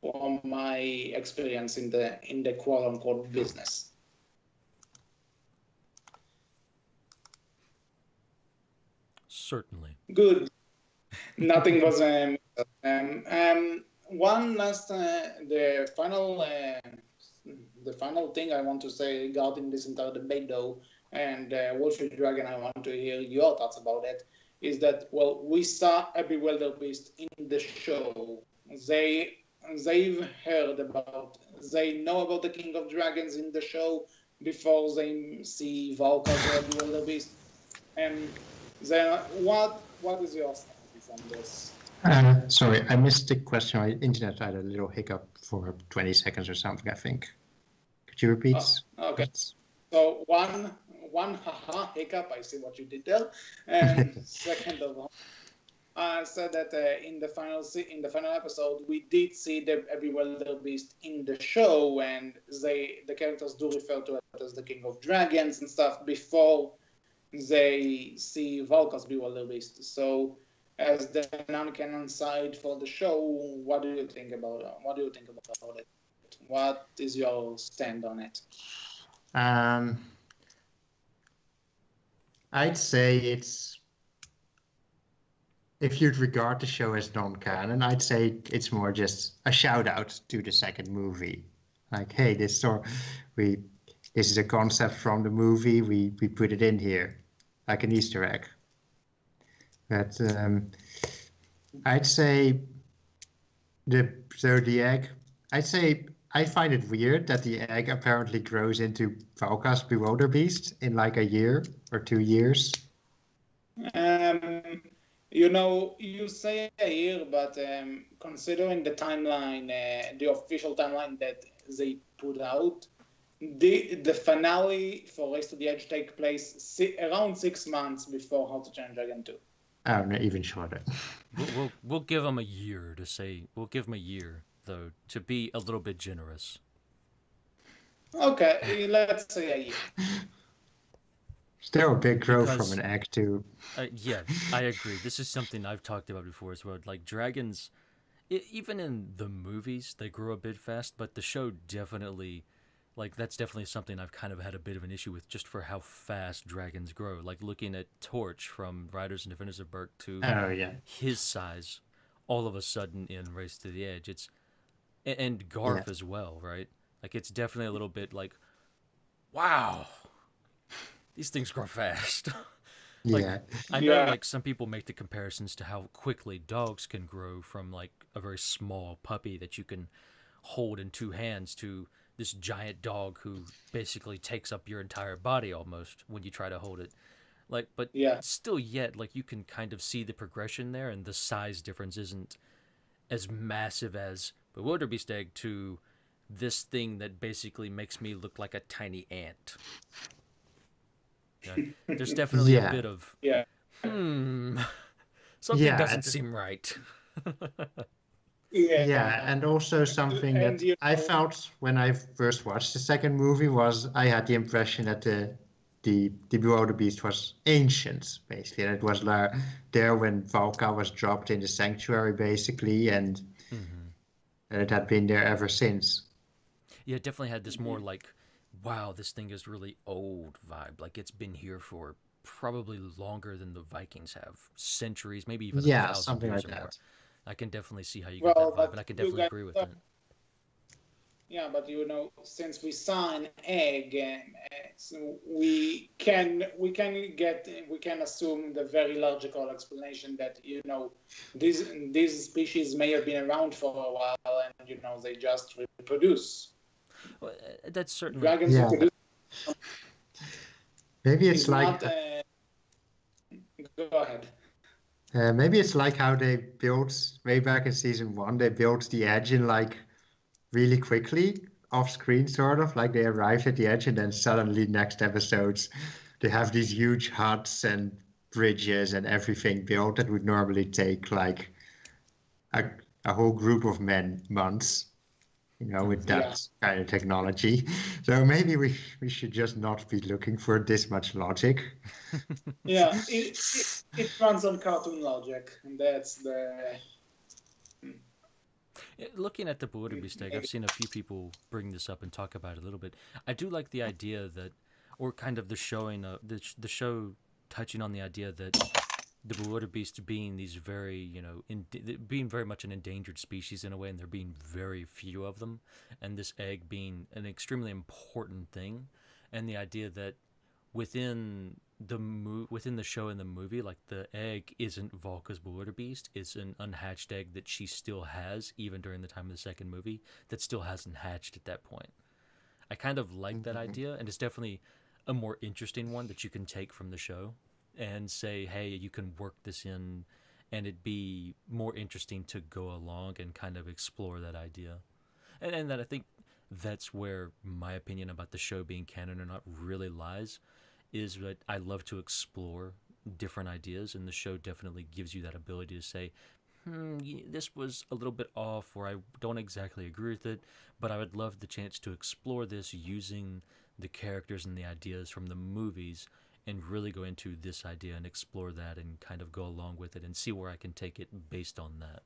From my experience in the quote-unquote business. Certainly. Good. Nothing was one last, the final thing I want to say regarding this entire debate, though, and Wolfie-Dragon, I want to hear your thoughts about it, is that, well, we saw a bewilderbeast in the show. They they've heard about, they know about the King of Dragons in the show before they see Valka the bewilderbeast. And then, what is your stance on this? Sorry, I missed the question. My internet had a little hiccup for 20 seconds or something, I think. Could you repeat? Oh, okay. So one haha hiccup. I see what you did there. And second of all, I said that in the final episode we did see the bewilderbeast in the show, and the characters do refer to it as the King of Dragons and stuff before they see Valka's bewilderbeast. So, as the non-canon side for the show, what do you think about it? What is your stand on it? I'd say if you'd regard the show as non-canon, I'd say it's more just a shout out to the second movie. Like, hey, this is a concept from the movie. We put it in here, like an Easter egg. But I'd say the egg. I'd say I find it weird that the egg apparently grows into Valka's bewilderbeast in like a year or 2 years. You say a year, but considering the timeline, the official timeline that they put out, the finale for Race to the Edge take place around 6 months before How to Train Your Dragon 2. Oh, no, even shorter. We'll give them a year to say. We'll give them a year though to be a little bit generous. Okay, let's say a year. Still a big growth from an egg too. Yeah, I agree. This is something I've talked about before as well. Like dragons, even in the movies, they grow a bit fast, but the show definitely, like that's definitely something I've kind of had a bit of an issue with, just for how fast dragons grow. Like looking at Torch from Riders and Defenders of Berk to his size, all of a sudden in Race to the Edge, and Garth as well, right? Like it's definitely a little bit like, wow. These things grow fast. I know like some people make the comparisons to how quickly dogs can grow from like a very small puppy that you can hold in 2 hands to this giant dog who basically takes up your entire body almost when you try to hold it. Like, but still yet, like you can kind of see the progression there, and the size difference isn't as massive as Bewilderbeast Egg to this thing that basically makes me look like a tiny ant. Yeah. There's definitely a bit of something doesn't seem right. And also something that I felt when I first watched the second movie was I had the impression that the Bewilderbeast was ancient, basically, and it was there when Valka was dropped in the sanctuary, basically, and it had been there ever since. Yeah, it definitely had this more like, wow, this thing is really old vibe. Like it's been here for probably longer than the Vikings have. Centuries, maybe even 1,000 something years like or more. that. I can definitely see how you get that vibe, and I can definitely agree with that. Yeah, but since we saw an egg, so we can assume the very logical explanation that these species may have been around for a while, and they just reproduce. Well, that's certainly dragons reproduce. Maybe it's like not, go ahead. Maybe it's like how they built way back in season 1. They built the edge in like really quickly off screen, sort of like they arrived at the edge, and then suddenly next episodes they have these huge huts and bridges and everything built that would normally take like a whole group of men months, with that kind of technology. So maybe we should just not be looking for this much logic. Yeah, it runs on cartoon logic, and that's the. Looking at the Bewilderbeast Egg, I've seen a few people bring this up and talk about it a little bit. I do like the idea that, or kind of the showing of the show touching on the idea that the wildebeest being these very, being very much an endangered species in a way, and there being very few of them, and this egg being an extremely important thing, and the idea that within within the show and the movie, like the egg isn't Volka's wildebeest; it's an unhatched egg that she still has, even during the time of the second movie, that still hasn't hatched at that point. I kind of like that idea, and it's definitely a more interesting one that you can take from the show and say, hey, you can work this in, and it'd be more interesting to go along and kind of explore that idea. And that I think that's where my opinion about the show being canon or not really lies, is that I love to explore different ideas, and the show definitely gives you that ability to say, this was a little bit off, or I don't exactly agree with it, but I would love the chance to explore this using the characters and the ideas from the movies, and really go into this idea and explore that and kind of go along with it and see where I can take it based on that.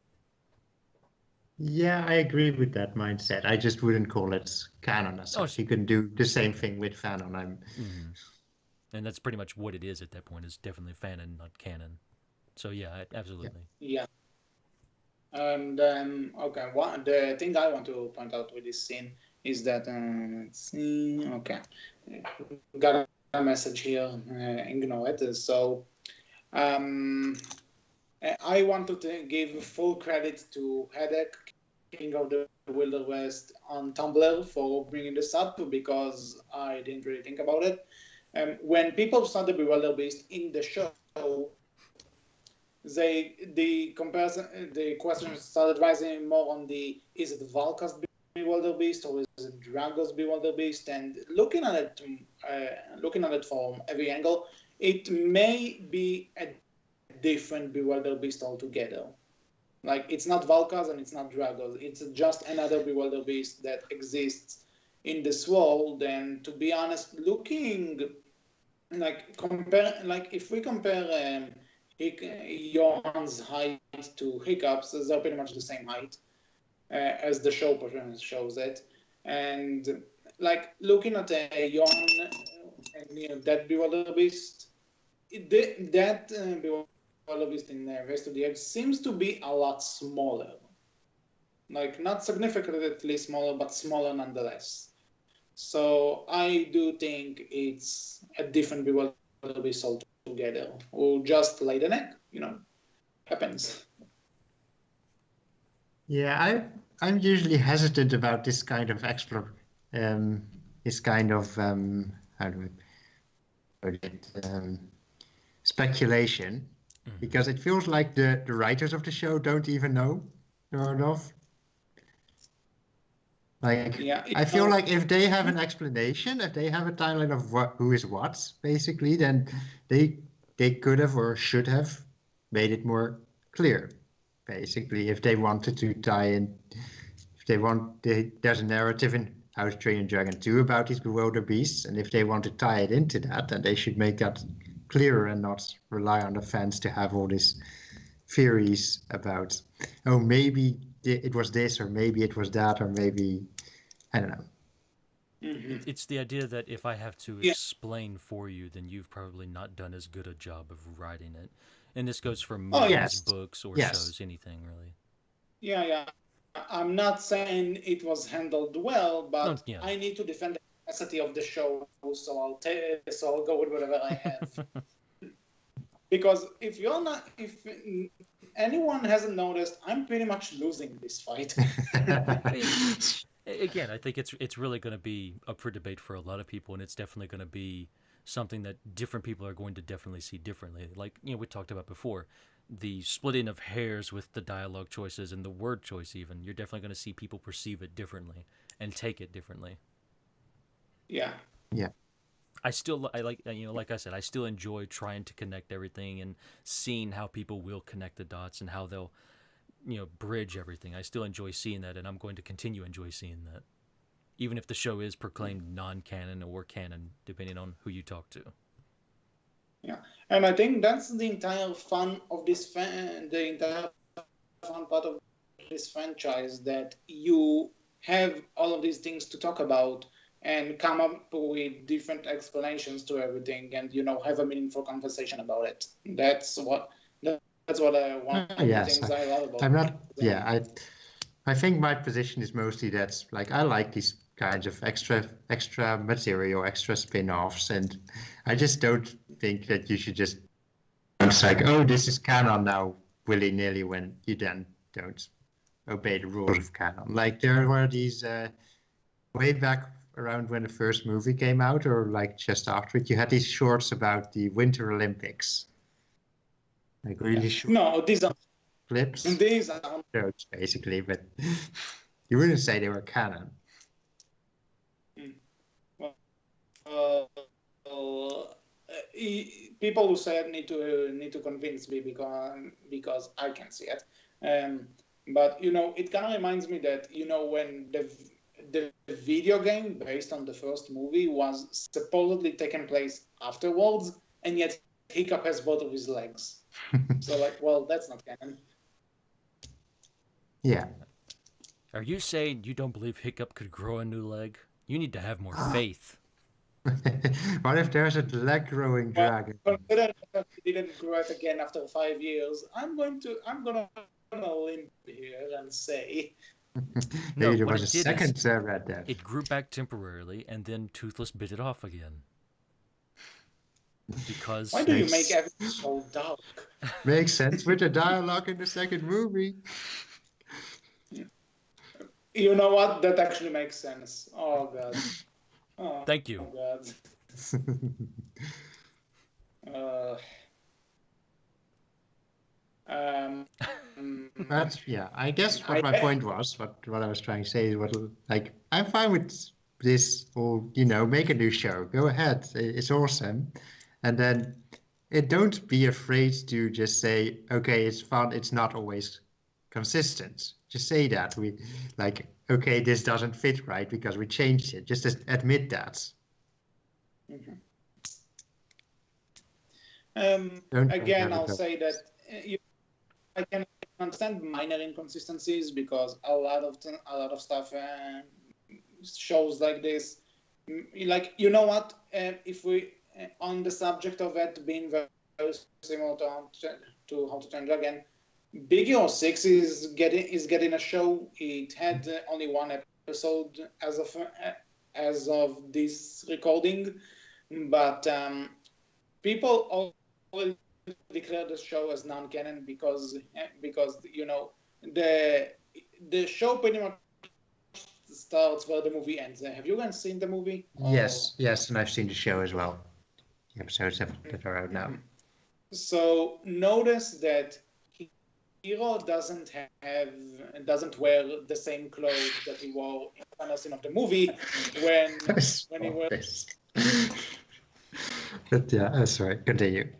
Yeah, I agree with that mindset. I just wouldn't call it canon as such. You can do the same thing with fanon. And that's pretty much what it is at that point, is definitely fanon, not canon. So yeah, absolutely. Yeah. And okay, the thing I want to point out with this scene is that, let's see, okay, got a message here, ignore it. So I want to give full credit to Hedek, King of the Wilder West, on Tumblr for bringing this up, because I didn't really think about it. When people saw the wildebeest in the show, the question started rising more on the, is it Valka's wildebeest or is it Drago's wildebeest? And looking at it from every angle, it may be a different wildebeest altogether. Like, it's not Valka's and it's not Drago's. It's just another wildebeest that exists in this world. And to be honest, looking if we compare Johan's height to Hiccups, they're pretty much the same height as the show shows it. And looking at Johan and that wildebeest, that wildebeest in the rest of the Edge seems to be a lot smaller. Not significantly smaller, but smaller nonetheless. So I do think it's a different wildebeest altogether, or just laid an egg, happens. Yeah, I'm usually hesitant about this kind of how do I put it, speculation, because it feels like the writers of the show don't even know, sort of. I feel like if they have an explanation, if they have a timeline of who is what, basically, then they could have or should have made it more clear. Basically, if they wanted to tie in, there's a narrative in How to Train Your Dragon 2 about these bewildered beasts, and if they want to tie it into that, then they should make that clearer and not rely on the fans to have all these theories about, oh, maybe it was this, or maybe it was that, or maybe, I don't know. It's the idea that if I have to explain for you, then you've probably not done as good a job of writing it. And this goes for movies, books, or shows, anything really. Yeah. I'm not saying it was handled well, but I need to defend the capacity of the show, so I'll go with whatever I have. Because if anyone hasn't noticed, I'm pretty much losing this fight. Again, I think it's really going to be up for debate for a lot of people, and it's definitely going to be something that different people are going to definitely see differently. Like, we talked about before, the splitting of hairs with the dialogue choices and the word choice even. You're definitely going to see people perceive it differently and take it differently. Yeah. Like I said, I still enjoy trying to connect everything and seeing how people will connect the dots and how they'll, bridge everything. I still enjoy seeing that, and I'm going to continue to enjoy seeing that, even if the show is proclaimed non-canon or canon, depending on who you talk to. Yeah, and I think that's the entire fun of this the entire fun part of this franchise, that you have all of these things to talk about and come up with different explanations to everything, and have a meaningful conversation about it. That's what that's what one of the Yes, things I love about I'm not. them. Yeah, I think my position is mostly that like I like these kinds of extra material, extra spin-offs, and I just don't think that you should just. It's like, oh, this is canon now, willy-nilly, when you then don't obey the rules of canon. Like there were these way back around when the first movie came out, or like just after it, you had these shorts about the Winter Olympics, like really short No, clips, these are jokes basically, but you wouldn't say they were canon. People who say it need to convince me because I can see it. But it kind of reminds me that when the video game based on the first movie was supposedly taken place afterwards, and yet Hiccup has both of his legs. So like, well, that's not canon. Yeah. Are you saying you don't believe Hiccup could grow a new leg? You need to have more faith. What if there's a leg-growing dragon? Considering that he didn't grow it again after 5 years, I'm gonna limp here and say Maybe there what was a it did is second Red Death. it grew back temporarily, and then Toothless bit it off again. Because why do you make everything so dark? Makes sense with the dialogue in the second movie. You know what? That actually makes sense. Oh god. Oh, thank you. Oh god. But yeah, I guess what my point was, what I was trying to say is like I'm fine with this, or make a new show. Go ahead, it's awesome, and then don't be afraid to just say, okay, it's fun. It's not always consistent. Just say that okay, this doesn't fit right because we changed it. Just admit that. Again, I'll say that I can understand minor inconsistencies because a lot of stuff shows like this. Like, you know what? If we on the subject of it being very similar to How to Train Your Dragon, Big Hero 6 is getting a show. It had only one episode as of this recording, but people already declared the show as non-canon because the show pretty much starts where the movie ends. Have you guys seen the movie? Yes, and I've seen the show as well. The episodes that are out now. So notice that Hero doesn't wear the same clothes that he wore in the final scene of the movie when he was. But yeah, sorry, continue.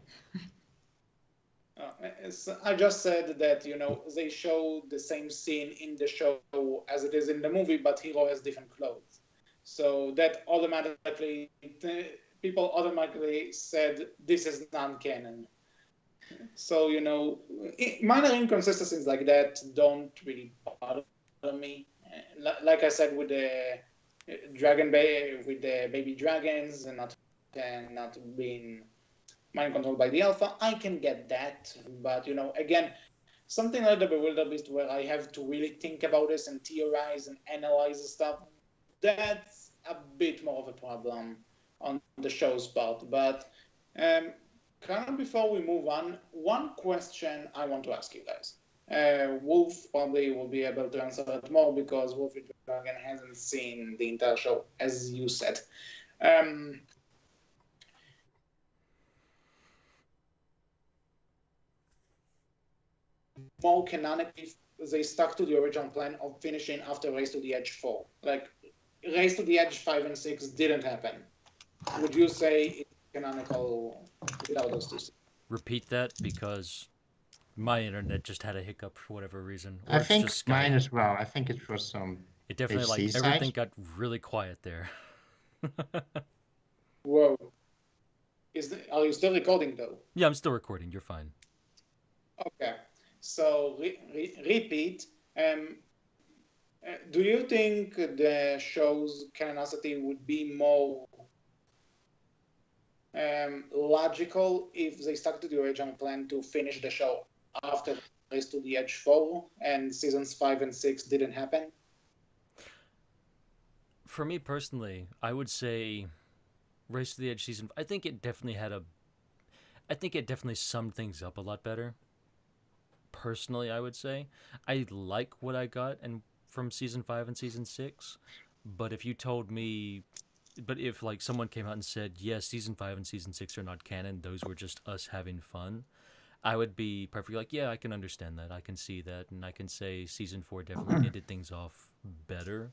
I just said that they show the same scene in the show as it is in the movie, but Hero has different clothes, so that people automatically said this is non-canon. So minor inconsistencies like that don't really bother me. Like I said, with the with the baby dragons and not being mind controlled by the alpha, I can get that. But again, something like the Bewilder Beast, where I have to really think about this and theorize and analyze the stuff, that's a bit more of a problem on the show's part. But kind of before we move on, one question I want to ask you guys. Wolf probably will be able to answer it more because Wolfie-Dragon hasn't seen the entire show, as you said. More canonically, they stuck to the original plan of finishing after Race to the Edge 4. Like, Race to the Edge 5 and 6 didn't happen. Would you say it's canonical without those two? Repeat that, because my internet just had a hiccup for whatever reason. I think mine as well. I think it was some. It definitely everything got really quiet there. Whoa. Are you still recording though? Yeah, I'm still recording. You're fine. Okay. So repeat. Do you think the show's canonicity would be more logical if they stuck to the original plan to finish the show after Race to the Edge 4 and seasons 5 and 6 didn't happen? For me personally, I would say Race to the Edge season. I think it definitely summed things up a lot better. Personally, I would say I like what I got and from season 5 and season 6. But if like someone came out and said, yes, season 5 and season 6 are not canon, those were just us having fun, I would be perfectly like, yeah, I can understand that, I can see that, and I can say season 4 definitely ended things off better,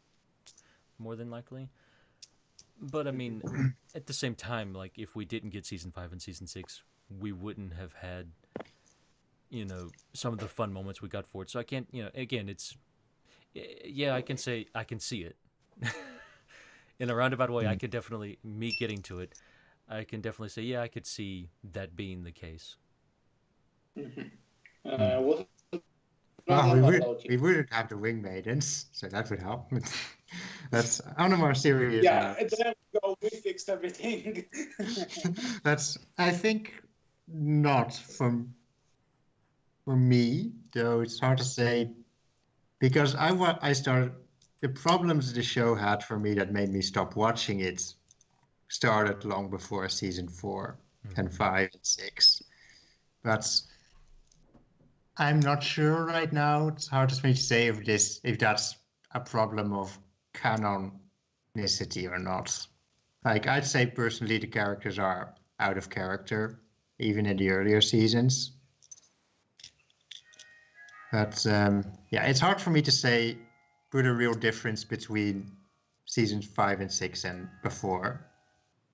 more than likely. But I mean, at the same time, like if we didn't get season 5 and season 6, we wouldn't have had, some of the fun moments we got for it. So I can't, again, I can say I can see it. In a roundabout way, I could definitely, me getting to it, I can definitely say, yeah, I could see that being the case. What Well, we wouldn't have the Wing Maidens, so that would help. That's on a more serious Yeah, note. there we go. We fixed everything. I think, not for me, though it's hard to say, because I started, the problems the show had for me that made me stop watching it started long before season 4 and 5 and 6. But I'm not sure right now. It's hard for me to say if that's a problem of canonicity or not. Like, I'd say personally the characters are out of character, even in the earlier seasons. But it's hard for me to say, put a real difference between seasons 5 and 6 and before,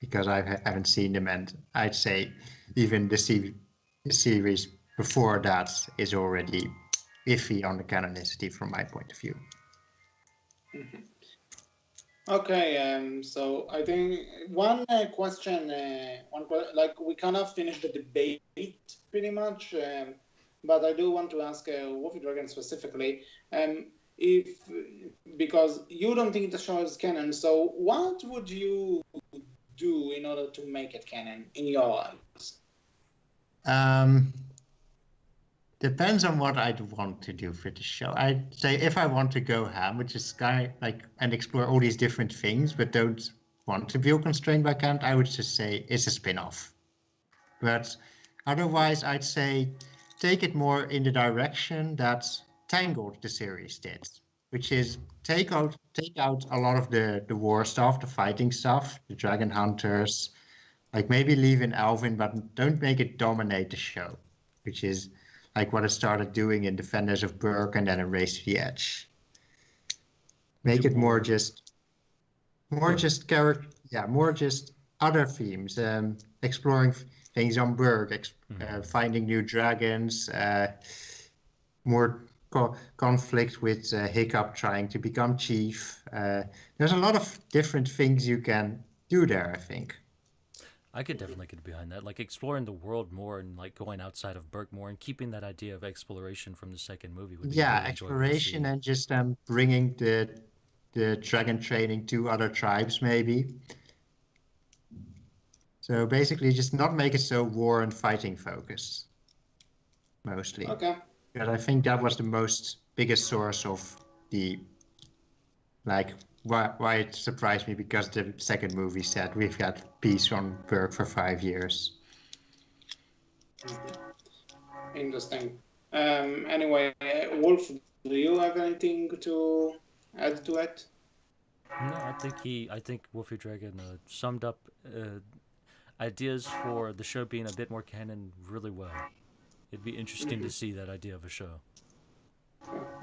because I haven't seen them, and I'd say even the series before that is already iffy on the canonicity from my point of view. Okay, so I think one question, like we kind of finished the debate pretty much, but I do want to ask Wolfie-Dragon specifically, because you don't think the show is canon, so what would you do in order to make it canon in your eyes? Depends on what I'd want to do for the show. I'd say if I want to go ham, which is and explore all these different things, but don't want to feel constrained by canon, I would just say it's a spin-off. But otherwise, I'd say take it more in the direction that Tangled the series did, which is take out a lot of the war stuff, the fighting stuff, the dragon hunters, like maybe leave in Alvin, but don't make it dominate the show, which is like what it started doing in Defenders of Berk and then in Race to the Edge. Make it more just other themes, exploring things on Berk, finding new dragons, more conflict with Hiccup trying to become chief. There's a lot of different things you can do there, I think. I could definitely get behind that, like exploring the world more and like going outside of Berk more and keeping that idea of exploration from the second movie would be really exploration and just bringing the dragon training to other tribes maybe. So basically just not make it so war and fighting focused, mostly. Okay. Because I think that was the biggest source of the, like, why it surprised me, because the second movie said we've got peace on Berk for 5 years. Interesting. Anyway, Wolf, do you have anything to add to it? No, I think Wolfie-Dragon summed up ideas for the show being a bit more canon really well. It'd be interesting to see that idea of a show.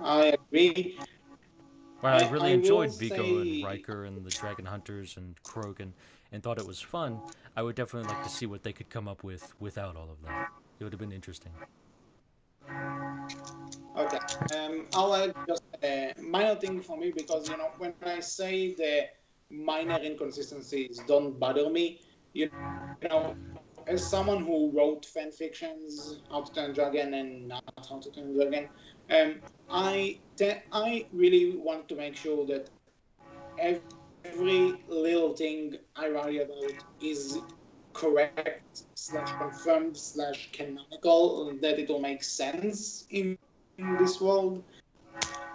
I agree. Well, I really enjoyed Vigo and Riker and the Dragon Hunters and Krogan and thought it was fun. I would definitely like to see what they could come up with without all of that. It would have been interesting. Okay. I'll add just a minor thing for me, because, when I say the minor inconsistencies don't bother me, as someone who wrote fan fictions, How to Train a Dragon and Not How to Train a Dragon, I really want to make sure that every little thing I write about is correct slash confirmed slash canonical, that it will make sense in this world.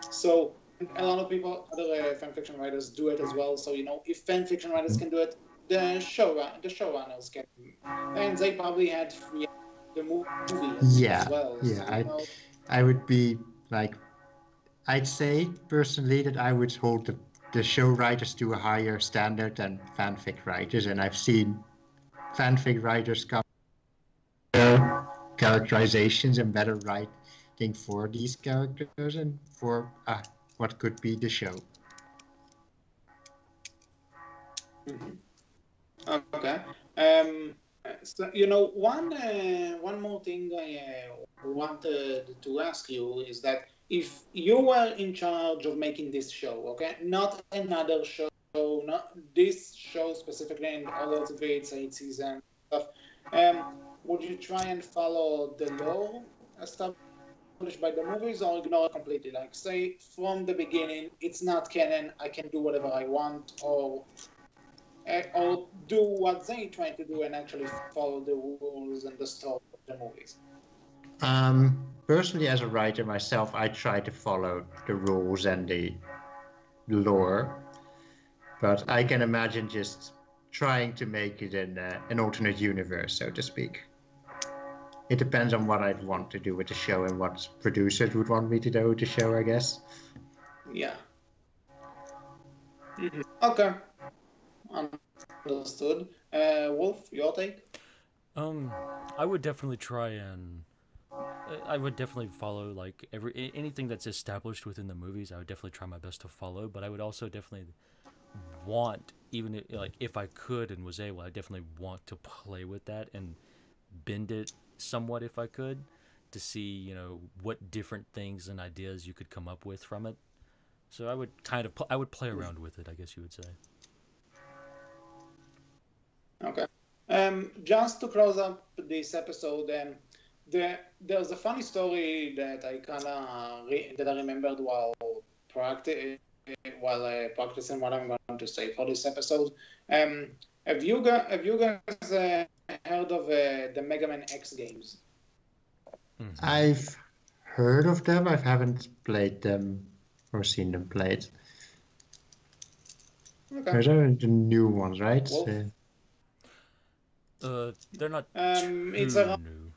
So a lot of people, other fan fiction writers do it as well. So if fan fiction writers can do it, the showrunners can, and they probably had free the movie as well. Yeah, so, I would be like, I'd say personally that I would hold the show writers to a higher standard than fanfic writers, and I've seen fanfic writers come better characterizations and better writing for these characters and for what could be the show. Okay. So one more thing I wanted to ask you is that if you were in charge of making this show, okay, not another show, not this show specifically, and all of its 8 seasons stuff, would you try and follow the lore established by the movies, or ignore it completely? Like, say from the beginning, it's not canon, I can do whatever I want, or do what they try to do and actually follow the rules and the story of the movies? Personally, as a writer myself, I try to follow the rules and the lore, but I can imagine just trying to make it an alternate universe, so to speak. It depends on what I'd want to do with the show and what producers would want me to do with the show, I guess. Yeah. Okay. Understood. Wolf, your take? I would definitely try and I would definitely follow like anything that's established within the movies. I would definitely try my best to follow, but I would also definitely want, even if I could and was able, I definitely want to play with that and bend it somewhat if I could, to see what different things and ideas you could come up with from it. So I would I would play around with it, I guess you would say. Okay. Just to close up this episode, there's a funny story that I that I remembered while practicing what I'm going to say for this episode. Have you guys heard of the Mega Man X games? I've heard of them. I haven't played them or seen them played. Okay. Those are the new ones, right? They're not it's around, new.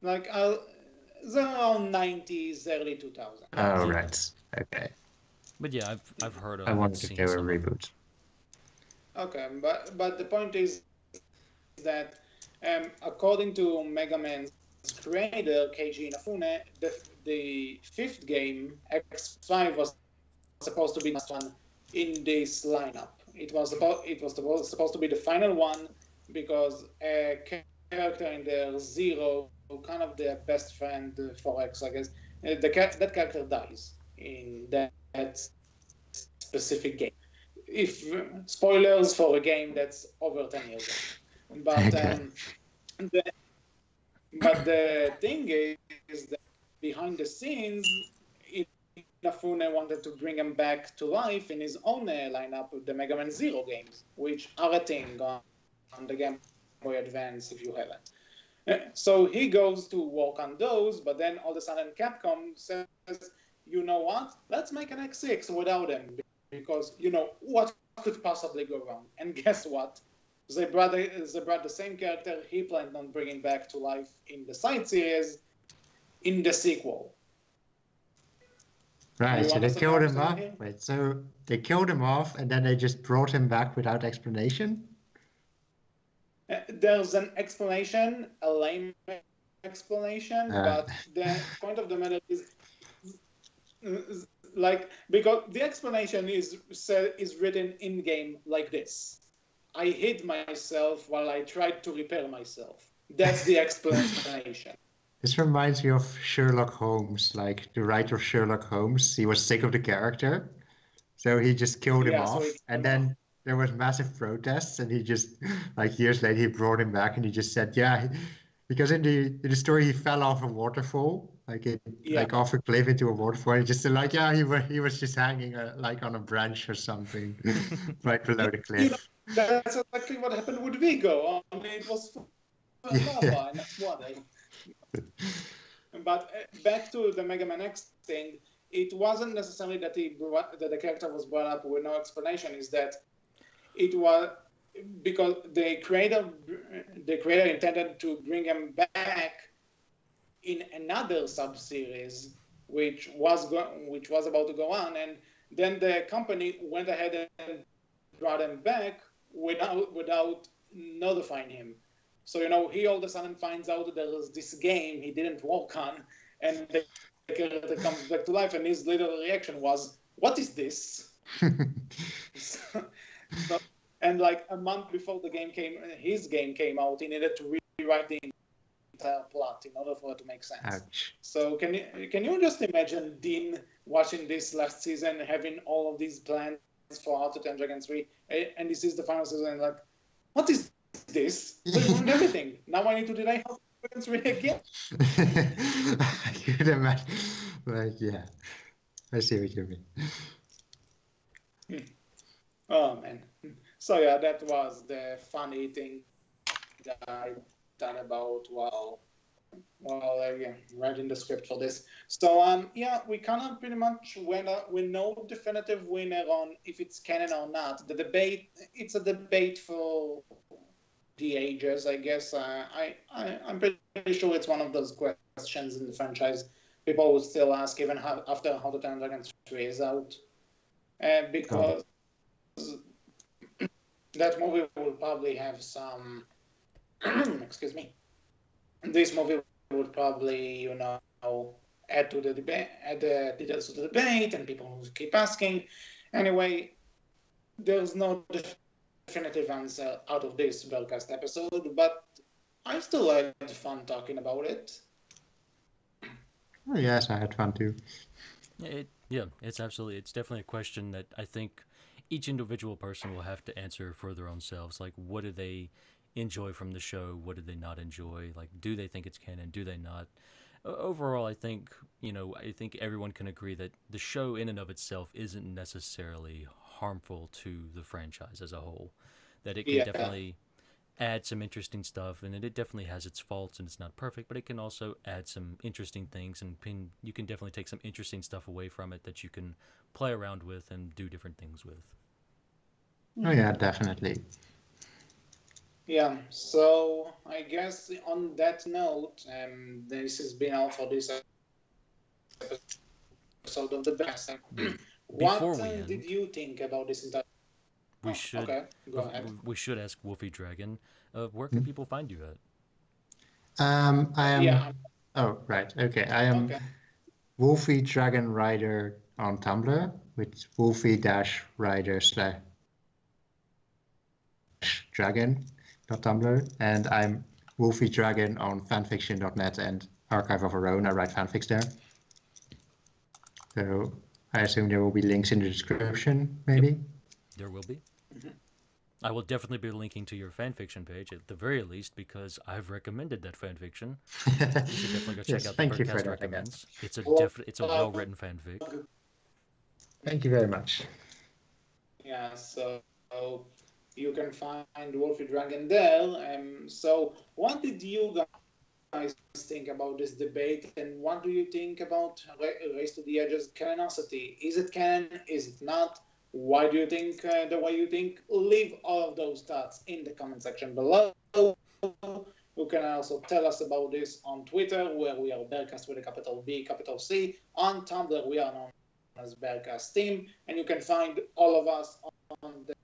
Like they're around 90s, early 2000s. Oh, right. Okay. But yeah, I've heard of. I wanted to do a reboot. Okay, but the point is that according to Mega Man's creator Keiji Inafune, the fifth game, X5, was supposed to be the last one in this lineup. It was supposed to be the final one, because a character in there, Zero, kind of their best friend for X, I guess, that character dies in that specific game. If spoilers for a game that's over 10 years old, but the thing is that behind the scenes, Inafune wanted to bring him back to life in his own lineup of the Mega Man Zero games, which are a thing on the Game Boy Advance if you haven't. So he goes to work on those, but then all of a sudden Capcom says, you know what, let's make an X6 without him, because what could possibly go wrong? And guess what? They brought the same character he planned on bringing back to life in the side series in the sequel. Right, so they killed him off. Wait, so they killed him off and then they just brought him back without explanation? There's an explanation, a lame explanation, but the point of the matter is because the explanation is written in game like this: I hid myself while I tried to repair myself. That's the explanation. This reminds me of Sherlock Holmes, like the writer of Sherlock Holmes. He was sick of the character, so he just killed him off. And then there was massive protests, and he just, years later, he brought him back, and he just said, because in the story he fell off a waterfall, off a cliff into a waterfall, and he just said, he was just hanging on a branch or something right below the cliff. That's exactly what happened with Vigo. I mean, it was full of lava and water. But back to the Mega Man X thing, it wasn't necessarily that that the character was brought up with no explanation. Is that it was because the creator intended to bring him back in another sub-series, which was about to go on, and then the company went ahead and brought him back without notifying him. So he all of a sudden finds out that there's this game he didn't work on, and the character comes back to life, and his little reaction was, "What is this?" And like a month before his game came out, he needed to rewrite the entire plot in order for it to make sense. Ouch. So can you just imagine Dean watching this last season, having all of these plans for How to Train Dragon 3, and this is the final season, and like, what is this? They ruined everything. Now I need to delay How to Train Dragon 3 again. I could imagine. Like, yeah, I see what you mean. Oh man. So yeah, that was the funny thing that I thought about while writing the script for this. So yeah, we kind of pretty much went with no definitive winner on if it's canon or not. It's a debate for the ages, I guess. I'm pretty sure it's one of those questions in the franchise people will still ask even after How to Train Dragon 3 is out, because that movie will probably have some. Excuse me. This movie would probably, add to the debate, add the details to the debate, and people will keep asking. Anyway, there's no definitive answer out of this Berkcast episode, but I still had fun talking about it. Oh, yes, I had fun too. It's definitely a question that I think each individual person will have to answer for their own selves. Like, what do they enjoy from the show? What do they not enjoy? Like, do they think it's canon? Do they not? Overall, I think everyone can agree that the show in and of itself isn't necessarily harmful to the franchise as a whole. That it can definitely add some interesting stuff, and it definitely has its faults, and it's not perfect, but it can also add some interesting things, and you can definitely take some interesting stuff away from it that you can play around with and do different things with. Oh yeah, definitely. Yeah, so I guess on that note, this has been all for this episode of the best. What did you think about this entire? We should. Okay, go ahead. We should ask Wolfie-Dragon. Where can people find you at? I am. Yeah. Oh, right. Okay. I am Wolfie-Dragon Rider on Tumblr, with Wolfie-Dragon.tumblr, and I'm Wolfie-Dragon on fanfiction.net and Archive of Our Own. I write fanfics there. So I assume there will be links in the description, maybe? Yep. There will be. Mm-hmm. I will definitely be linking to your fanfiction page at the very least, because I've recommended that fanfiction. You should definitely go check out the Berkcast Recommends. It's a well-written fanfic. Thank you very much. Yeah, so you can find Wolfie-Dragon there. So what did you guys think about this debate, and what do you think about Race to the Edge's canonicity? Is it canon? Is it not? Why do you think the way you think? Leave all of those thoughts in the comment section below. You can also tell us about this on Twitter, where we are Berkcast with a capital B, capital C. On Tumblr, we are known as Berkcast Team, and you can find all of us on the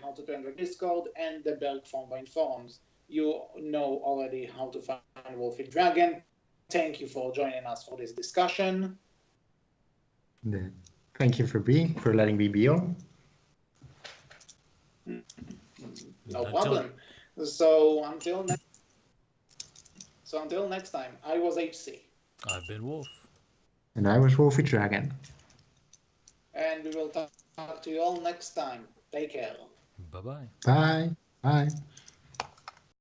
How to Train Dragon Discord and the Berk forums. You know already how to find Wolfie-Dragon. Thank you for joining us for this discussion. Yeah. Thank you for letting me be on. No problem. So until next time, I was HC. I've been Wolf. And I was Wolfie-Dragon. And we will talk to you all next time. Take care. Bye-bye. Bye. Bye.